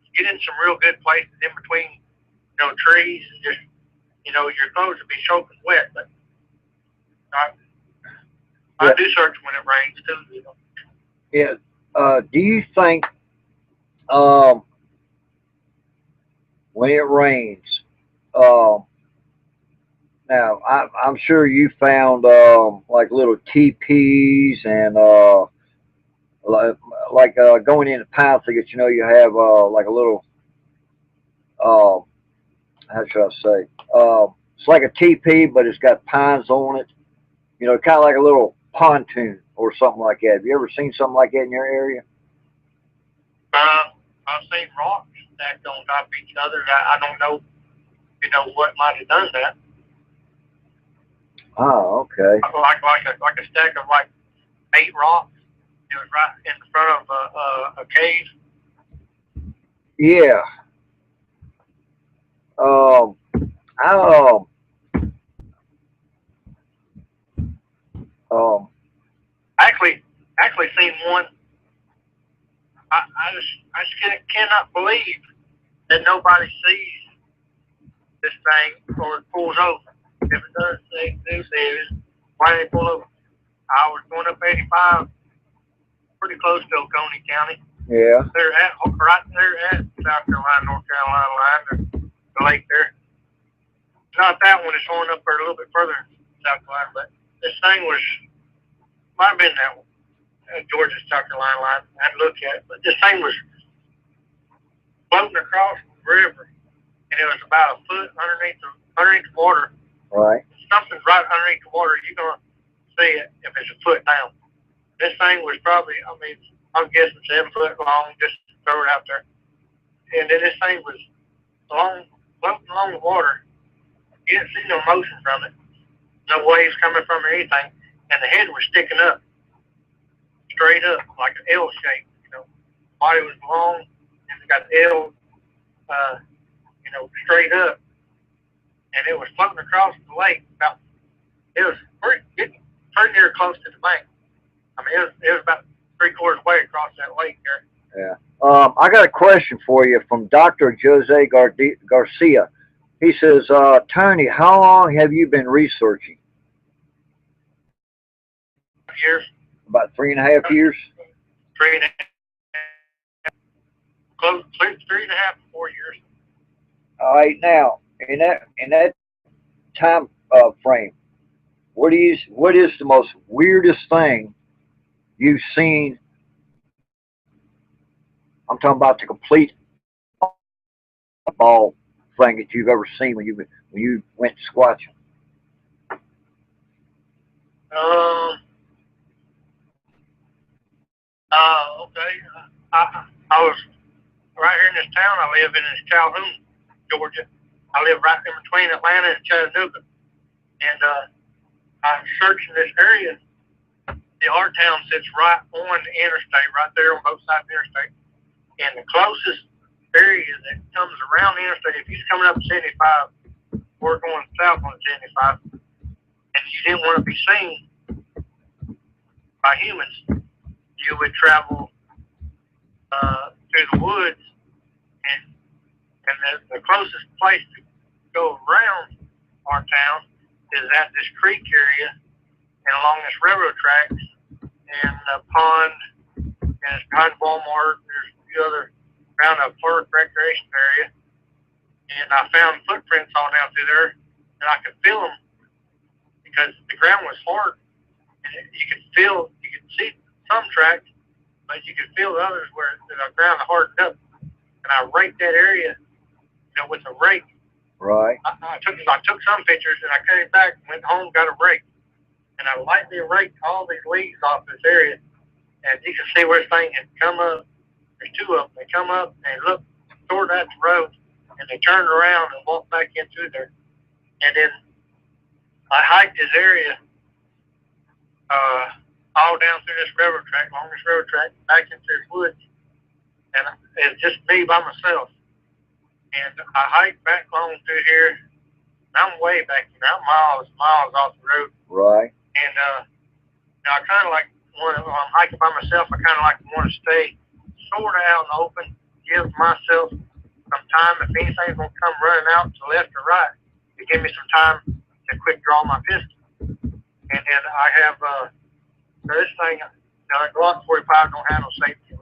you get in some real good places in between trees and just your clothes will be soaking wet. But I Yeah. do search when it rains too. Yeah. Do you think um, when it rains, um, now I'm sure you found like little teepees and going into pine thickets, you have like a little uh, how should I say? It's like a teepee, but it's got pines on it. Kind of like a little pontoon or something like that. Have you ever seen something like that in your area? I've seen rocks stacked on top of each other. I don't know, what might have done that. Oh, okay. Like a stack of like 8 rocks. It was right in front of a cave. Yeah. Um, I um, Actually seen one. I just cannot believe that nobody sees this thing or it pulls over. If it does, they do see it. Why they pull over? I was going up 85, pretty close to Oconee County. yeah. They're right there at South Carolina, North Carolina line, the lake there. Not that one. It's going up there a little bit further in South Carolina, but this thing might have been that one. Georgia, South Carolina line. I had to look at it, but this thing was floating across the river, and it was about a foot underneath the water. Right. Something's right underneath the water. You're gonna see it if it's a foot down. This thing was probably, I'm guessing 7 foot long. Just throw it out there, and then this thing was floating along the water. You didn't see no motion from it, no waves coming from it or anything, and the head was sticking up, straight up like an L shape. Body was long, and it got an L, straight up, and it was floating across the lake. It was pretty near close to the bank. It was about 3/4 way across that lake there. Yeah. I got a question for you from Dr. Jose Garcia. He says, Tony, how long have you been researching? Years. About 3.5 years. 3.5, close 3.5 to 4 years. All right. Now, in that time frame, what is the most weirdest thing you've seen? I'm talking about the complete ball thing that you've ever seen when you went squatching. Um. Okay. I was right here in this town I live in is Calhoun, Georgia. I live right in between Atlanta and Chattanooga, and I'm searching this area, our town sits right on the interstate, right there on both sides of the interstate. And the closest area that comes around the interstate, if you're coming up 75, we're going south on 75, and you didn't want to be seen by humans, you would travel through the woods, and the closest place to go around our town is at this creek area and along this railroad tracks and a pond, and it's behind Walmart. There's a few other around a park recreation area, and I found footprints all down through there, and I could feel them because the ground was hard, and you could see some tracks, but you could feel the others where the ground hardened up. And I raked that area, with a rake. Right. I took some pictures, and I came back, went home, got a rake, and I lightly raked all these leaves off this area, and you can see where this thing had come up. There's two of them. They come up and look toward that road, and they turned around and walked back in through there. And then I hiked this area all down through this railroad track, along this railroad track, back into the woods, and it's just me by myself. And I hiked back along through here. I'm way back here. I'm miles off the road. Right. And I kind of like when I'm hiking by myself, I kind of like want to stay sort of out in the open, give myself some time. If anything's going to come running out to left or right, to give me some time to quick draw my pistol. And then I have this thing, a Glock 45 don't have no safety.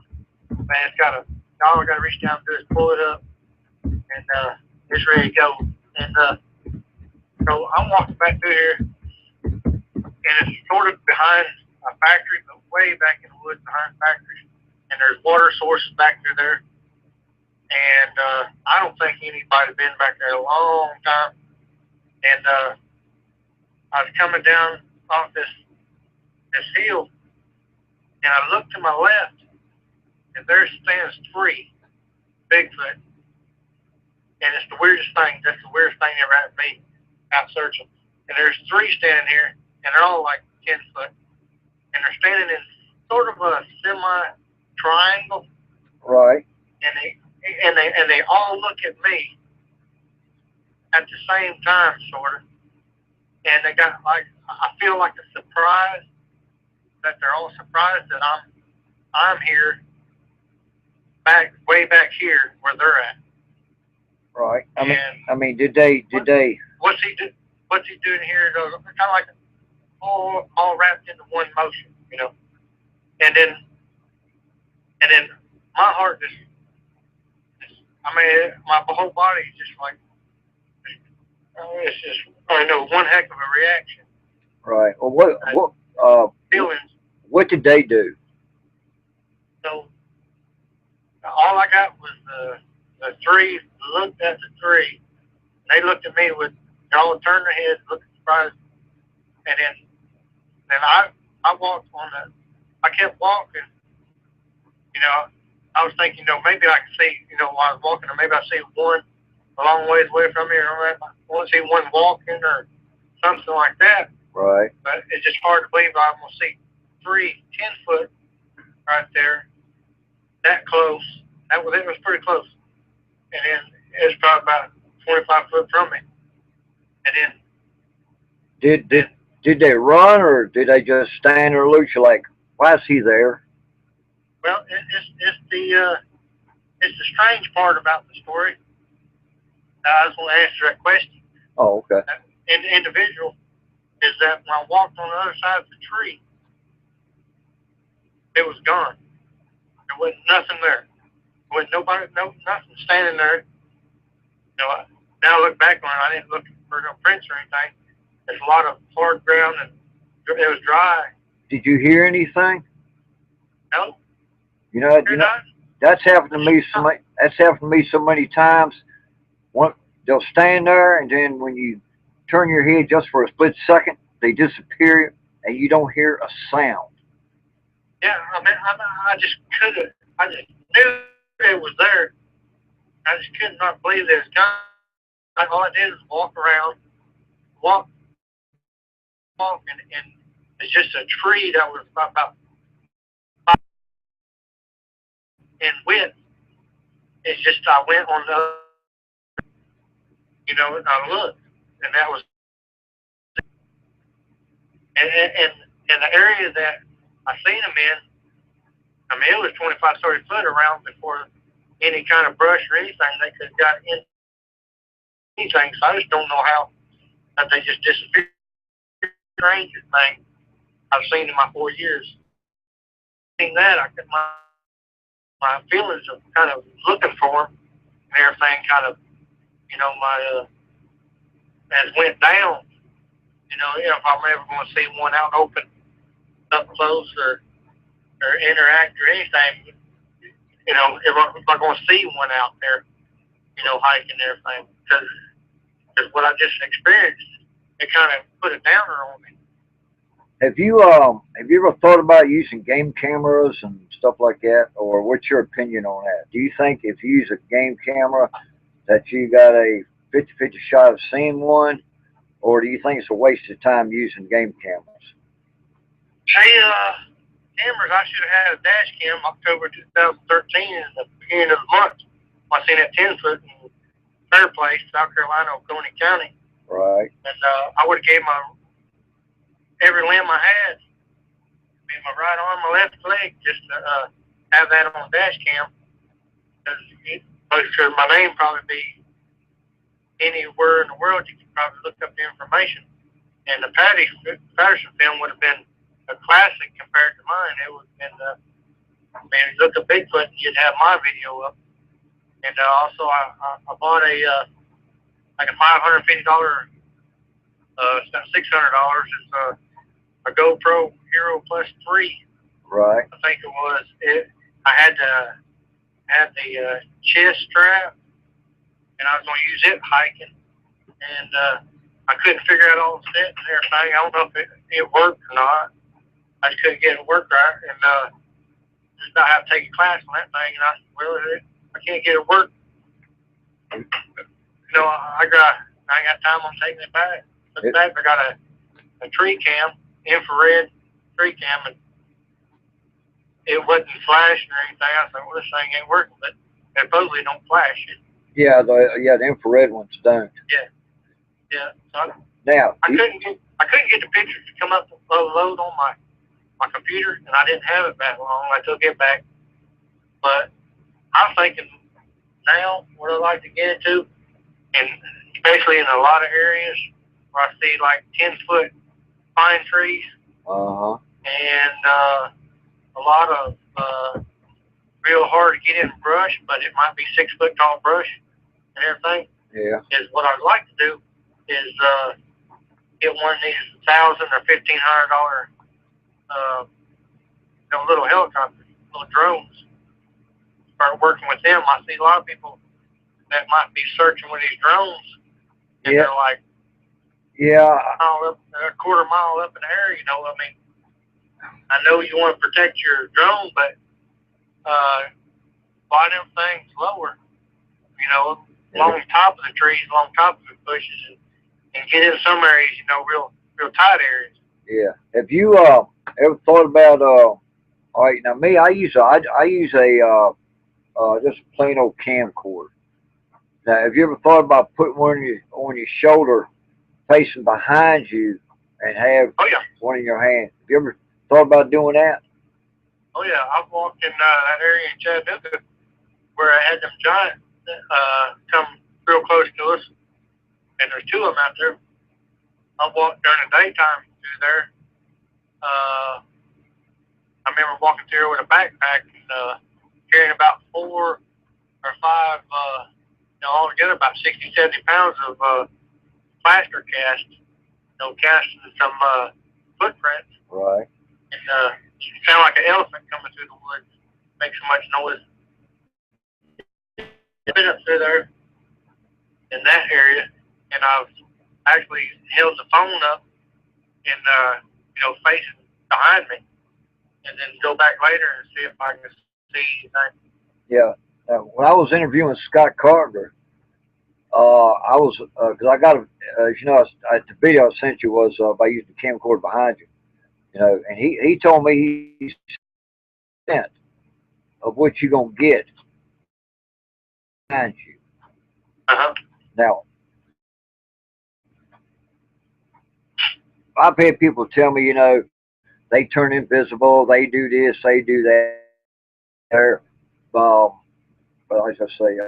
Man, it's got all I got to reach down to is pull it up, and it's ready to go. And so I'm walking back through here, and it's sort of behind a factory, but way back in the woods behind factories. And there's water sources back through there. And I don't think anybody's been back there a long time. And I was coming down off this hill, and I looked to my left, and there stands 3 Bigfoot. And it's the weirdest thing. That's the weirdest thing ever happened to me out searching. And there's 3 standing here, and they're all like 10 foot. And they're standing in sort of a semi-triangle. Right. And they all look at me at the same time, sort of. And they got like, I feel like a surprise, that they're all surprised that I'm here, way back here where they're at. Right. I mean, did they? What's he doing here? Kind of like all wrapped into one motion, And then my heart just my whole body is just like, it's just, one heck of a reaction. Right. Well, Feelings. What did they do? So all I got was the 3 looked at the 3. They looked at me they all turned their heads, looked surprised, and then I walked I kept walking. I was thinking, maybe I could see, while I was walking, or maybe I see one a long ways away from me, or I want to see one walking, or something like that. Right. But it's just hard to believe I'm going to see 3 10-foot right there, that close. It was pretty close. And then it was probably about 25 foot from me. And then did they run, or did they just stand there and look? You're like, why is he there? Well, it's the strange part about the story. I just want to answer that question. Oh, okay. And the individual is that when I walked on the other side of the tree, it was gone. There wasn't nothing there. There wasn't nobody, nothing standing there. Now I look back on it, I didn't look for no prints or anything. There's a lot of hard ground, and it was dry. Did you hear anything? No. That's happened to me so many times. They'll stand there, and then when you turn your head just for a split second, they disappear, and you don't hear a sound. Yeah, I just couldn't. I just knew it was there. I just could not believe it was gone. All I did was walk around, and It's just a tree that was about in width. It's just I went on the, and I looked, and that was, and the area that I seen them in. I mean, it was 25, 30 foot around before any kind of brush or anything. They could have got in anything. So I just don't know how that they just disappeared. Strangest thing I've seen in my 4 years. Seeing that, I got my feelings of kind of looking for them and everything kind of, my as went down. If I'm ever going to see one out open up close or interact or anything, if I'm going to see one out there, hiking and everything, because what I just experienced, it kind of put a downer on me. Have you ever thought about using game cameras and stuff like that, or what's your opinion on that? Do you think if you use a game camera that you got a 50-50 shot of seeing one, or do you think it's a waste of time using game cameras? Hey, cameras, I should have had a dash cam October 2013 in the beginning of the month. I seen that 10-foot in Fairplace, South Carolina, Oconee County. Right. And I would have gave my every limb I had, my right arm, my left leg, just to have that on dash cam. Because my name probably be anywhere in the world. You could probably look up the information. And the Patterson film would have been a classic compared to mine. It would have been, if you look at Bigfoot, you'd have my video up. And also, I bought like a $550, it's about $600. It's a GoPro Hero Plus 3. Right. I think it was. I had the chest strap, and I was going to use it hiking. And I couldn't figure out all the steps and everything. I don't know if it worked or not. I just couldn't get it to work right. And just about have to take a class on that thing. And I said, well, I can't get it to work. I ain't got time. I'm taking it back. But I got a tree cam, infrared tree cam, and it wasn't flashing or anything. I thought, well, this thing ain't working, but it supposedly don't flash it. Yeah, the infrared ones don't. Yeah. So now I couldn't get the pictures to come up load on my computer, and I didn't have it that long. I took it back, but I'm thinking now what I like to get into, and especially in a lot of areas where I see like 10-foot pine trees, and a lot of real hard to get in brush, but it might be 6-foot tall brush and everything. Yeah. Is what I'd like to do is get one of these $1,000 or $1,500 little helicopters, little drones. Start working with them. I see a lot of people that might be searching with these drones, and they're like, a quarter mile up in the air. I know you want to protect your drone, but fly them things lower, along the top of the trees, along top of the bushes, and get in some areas, real tight areas. Yeah. Have you ever thought about all right? Now me, I use a just a plain old camcorder. Now, have you ever thought about putting one on your shoulder, facing behind you, and have one in your hand? Have you ever thought about doing that? Oh yeah, I've walked in that area in Chattanooga where I had them giants come real close to us, and there's two of them out there. I walked during the daytime through there. I remember walking through with a backpack and carrying about 4 or 5, altogether about 60, 70 pounds of plaster cast, casting some footprints. Right. And it sounded like an elephant coming through the woods. Makes so much noise. I've been up through there in that area, and I've actually held the phone up and facing behind me, and then go back later and see if I can see anything. Yeah. When I was interviewing Scott Carter, I was because I got the video I sent you was by using the camcorder behind you, You know, and he told me he's percent of what you're gonna get behind you. Uh-huh. Now, I've had people tell me, you know, they turn invisible, they do this, they do that. They're, well, as I say,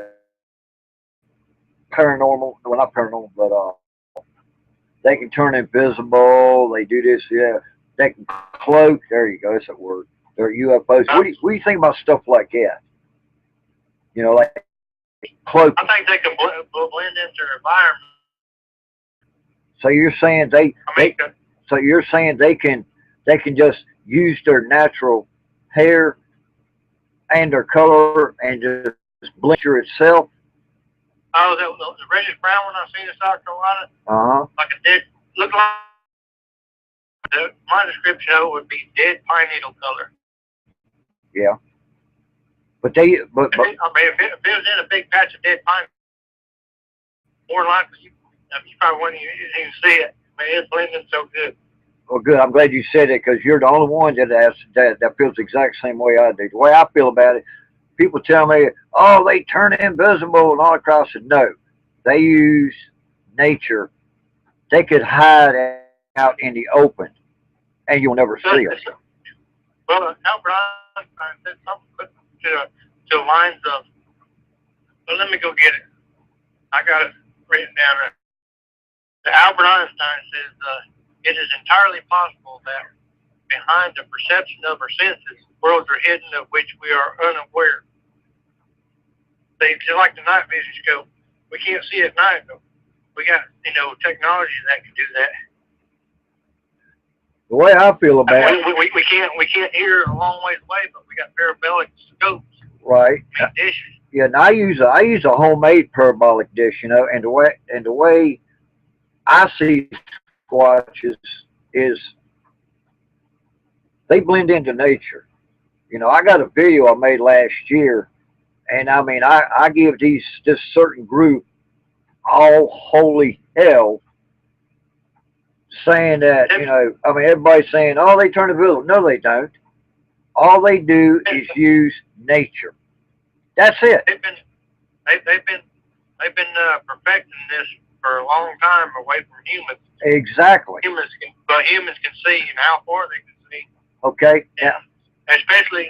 paranormal. Well, not paranormal, but they can turn invisible. They do this, yeah. They can cloak. There you go. That's that word. They're UFOs. What do you think about stuff like that? You know, like I cloaking. think they can blend into their environment. So you're saying I mean, so you're saying they can just use their natural hair and their color and just blend itself. oh, the reddish brown one I seen in South Carolina, Uh huh. like a dead, look like my description of it would be dead pine needle color. Yeah. But they but I mean, if it was in a big patch of dead pine, more likely you probably wouldn't even see it. I mean, it's blending so good. well, good. I'm glad you said it because you're the only one that feels the exact same way I do. The way I feel about it, people tell me, "Oh, they turn invisible and all across." I said, no, they use nature. They could hide out in the open, and you'll never So, see them. well, Albert Einstein said something to the lines of, well, let me go get it. I got it written down. Albert Einstein says it is entirely possible that behind the perception of our senses, worlds are hidden of which we are unaware. They just like the night vision scope. We can't see at night, but we got technology that can do that. The way I feel about it, We can't hear a long ways away, but we got parabolic scopes. right? I mean, dishes. Yeah, and I use a homemade parabolic dish, you know, and the way I see squatches is they blend into nature. You know, I got a video I made last year, and I mean, I give this certain group all holy hell, saying that I mean, everybody's saying, oh, they turn invisible. No, they don't. All they do is use nature. That's it. They've been they've been perfecting this for a long time away from humans. Exactly. Humans can see and how far they can see. Okay. Yeah. Especially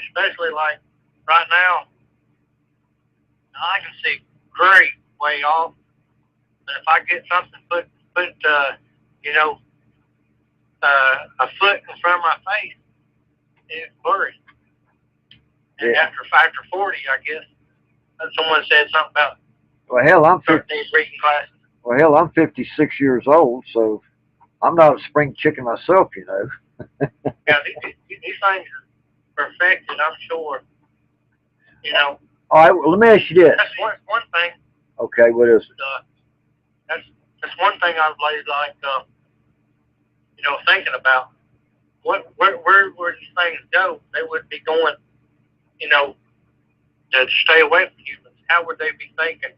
like right now, I can see great way off. But if I get something put you know a foot in front of my face, it's blurry. And Yeah. after 40, I guess someone said something about Well, hell, 13 reading classes. Well, hell, I'm 56 years old, so I'm not a spring chicken myself, you know. Yeah, these things are perfected, I'm sure. You know, All right, well, let me ask you this. that's one thing. Okay, what is it? That's one thing I've like thinking about. Where these things go? They would be going, you know, to stay away from humans. How would they be thinking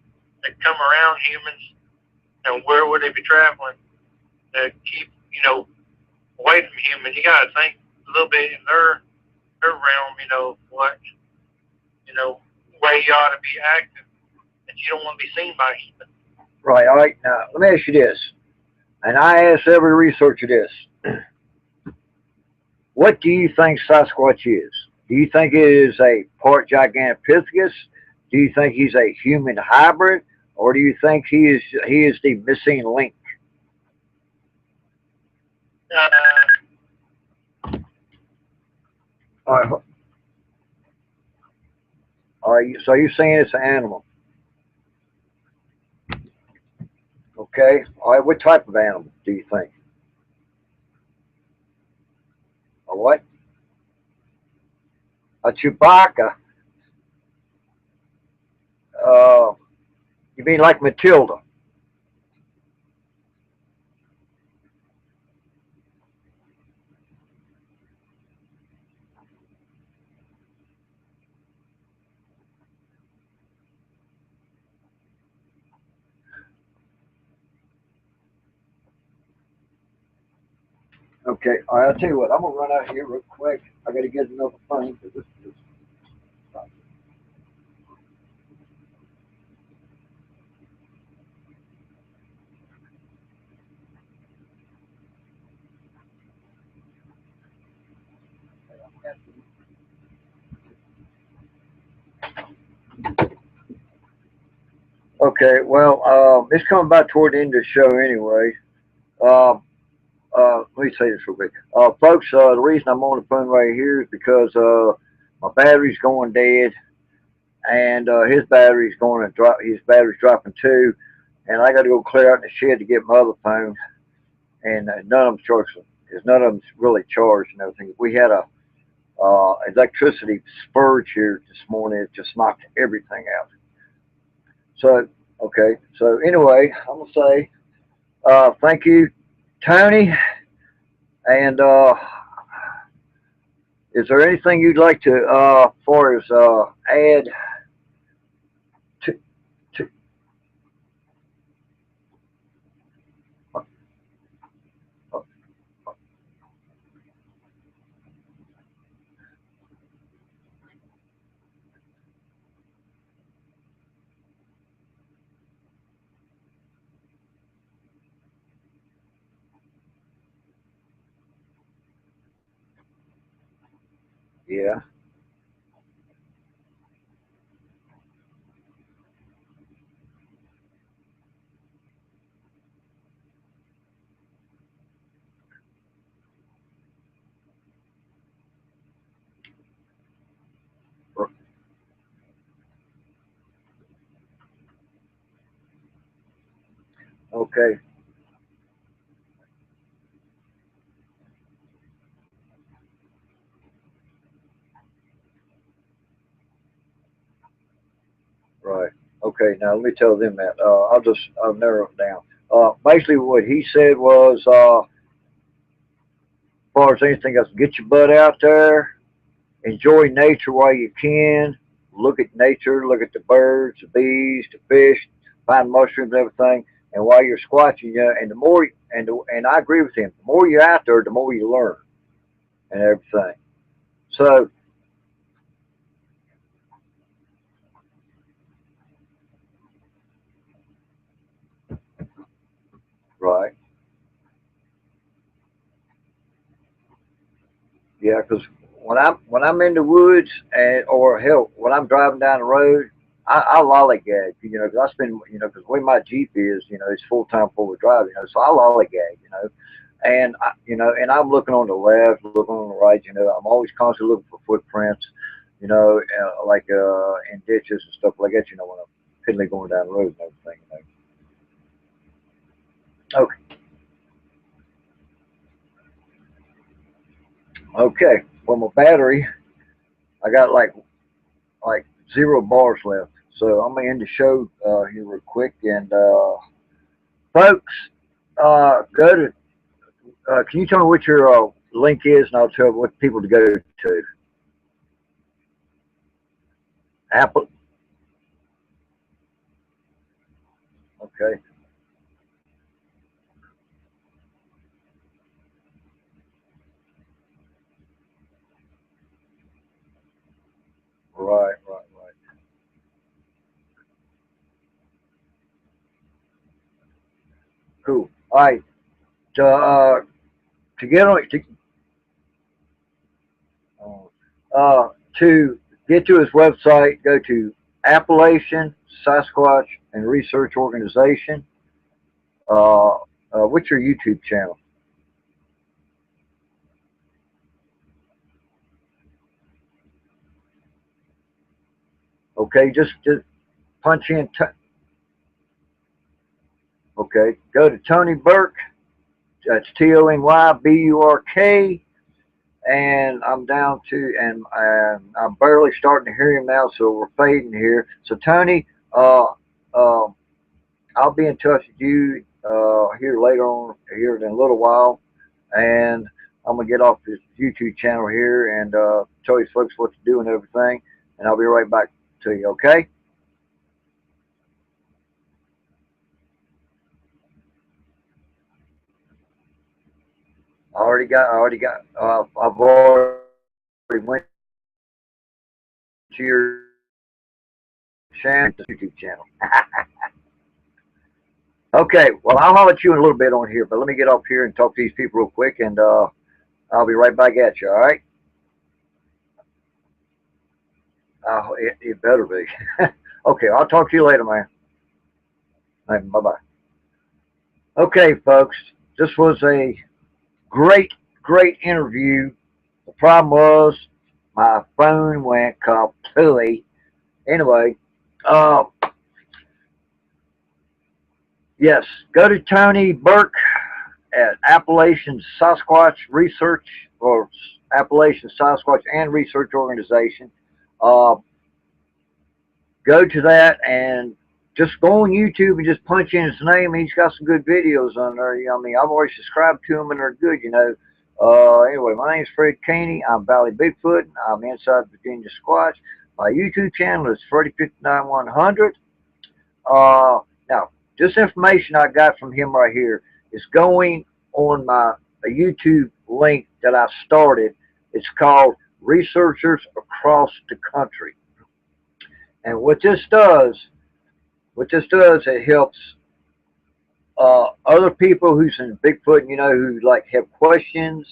to come around humans, and where would they be traveling to keep, away from humans? You got to think a little bit in their realm, what, way you ought to be acting that you don't want to be seen by humans. Right, all right. Now, let me ask you this, and I ask every researcher this. What do you think Sasquatch is? Do you think it is a part Gigantopithecus? Do you think he's a human hybrid? Or do you think he is the missing link? All right, all right, so you're saying it's an animal. Okay. All right, what type of animal do you think? A what? A Chewbacca? Uh, you mean like Matilda? Okay, all right, I'll tell you what, I'm gonna run out here real quick. I gotta get another phone because this is okay. Well, it's coming about toward the end of the show anyway. Um, let me say this real quick, folks. The reason I'm on the phone right here is because my battery's going dead, and his battery's going to drop. His battery's dropping too, and I got to go clear out the shed to get my other phone, and none of them charged. Because none of them's really charged and everything. We had a electricity spurge here this morning. It just knocked everything out. So, okay. So anyway, I'm gonna say thank you, Tony. And is there anything you'd like to, for as add to, to? Uh, yeah. Okay. Right. Okay. Now let me tell them that. I'll narrow it down. Basically, what he said was, as far as anything else, get your butt out there, enjoy nature while you can. Look at nature, look at the birds, the bees, the fish, find mushrooms and everything. And while you're squatching, and the more, and I agree with him. The more you're out there, the more you learn and everything. So, right, yeah, because when I'm in the woods and or hell, when I'm driving down the road, I lollygag, because I spend, because the way my Jeep is, it's full time forward drive, so I lollygag, and and I'm looking on the left, looking on the right. I'm always constantly looking for footprints. Like in ditches and stuff like that. When I'm piddly going down the road and everything. Okay, okay. Well, my battery, I got like 0 bars left, so I'm gonna end the show here real quick. And folks, go to. Can you tell me what your link is, and I'll tell what people to go to. Apple. Okay. Right. Right. Right. Cool. All right. To get on uh, to get to his website, go to Appalachian Sasquatch and Research Organization. What's your YouTube channel? Okay, just punch in. Okay, go to Tony Burk. That's TonyBurk, and I'm down to, and I'm barely starting to hear him now, so we're fading here. So Tony, uh, I'll be in touch with you here later on, here in a little while, and I'm gonna get off this YouTube channel here and tell you folks what to do and everything, and I'll be right back to you. Okay? I've already went to your channel, YouTube channel. Okay, well, I'll holler at you in a little bit on here, but let me get up here and talk to these people real quick, and I'll be right back at you, all right? It better be. Okay, I'll talk to you later, man. Bye bye. Okay, folks, this was a great, great interview. The problem was my phone went completely. Anyway, uh, yes, go to Tony Burke at Appalachian Sasquatch Research or Appalachian Sasquatch and Research Organization. Uh, go to that and just go on YouTube and just punch in his name. He's got some good videos on there. You know, I mean, I've already subscribed to him and they're good, you know. Anyway, my name's Fred Caney. I'm Valley Bigfoot. I'm inside Virginia Squatch. My YouTube channel is Freddy59100. Now, this information I got from him right here is going on my a YouTube link that I started. It's called Researchers Across the Country. And what this does, it helps other people who's in Bigfoot, you know, who like have questions,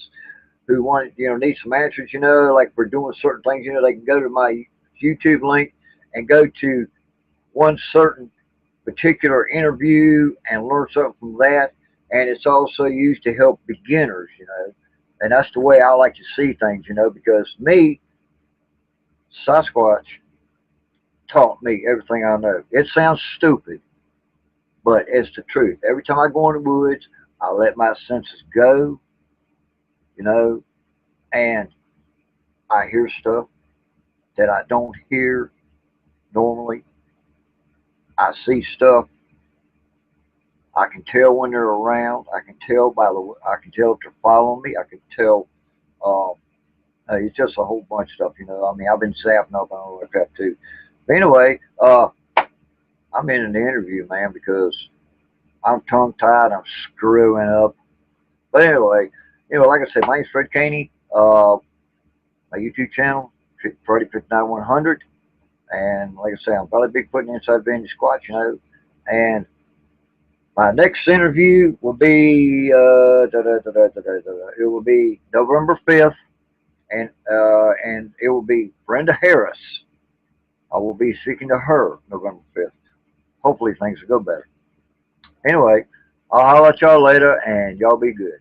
who want, you know, need some answers, you know, like for doing certain things, you know, they can go to my YouTube link and go to one certain particular interview and learn something from that. And it's also used to help beginners, you know. And that's the way I like to see things, you know, because me, Sasquatch, taught me everything I know. It sounds stupid, but it's the truth. Every time I go in the woods, I let my senses go, you know, and I hear stuff that I don't hear normally. I see stuff. I can tell when they're around. I can tell I can tell if they're following me. I can tell. Uh, it's just a whole bunch of stuff, you know. I mean, I've been zapping up on all that too. But anyway, I'm in an interview, man, because I'm tongue tied. I'm screwing up. But anyway, you know, like I said, my name's Fred Caney. My YouTube channel, Freddy59100. And like I say, I'm probably Bigfoot and inside Virginia Squatch, you know. And my next interview will be it will be November 5th, and it will be Brenda Harris. I will be speaking to her November 5th. Hopefully things will go better. Anyway, I'll holler at y'all later, and y'all be good.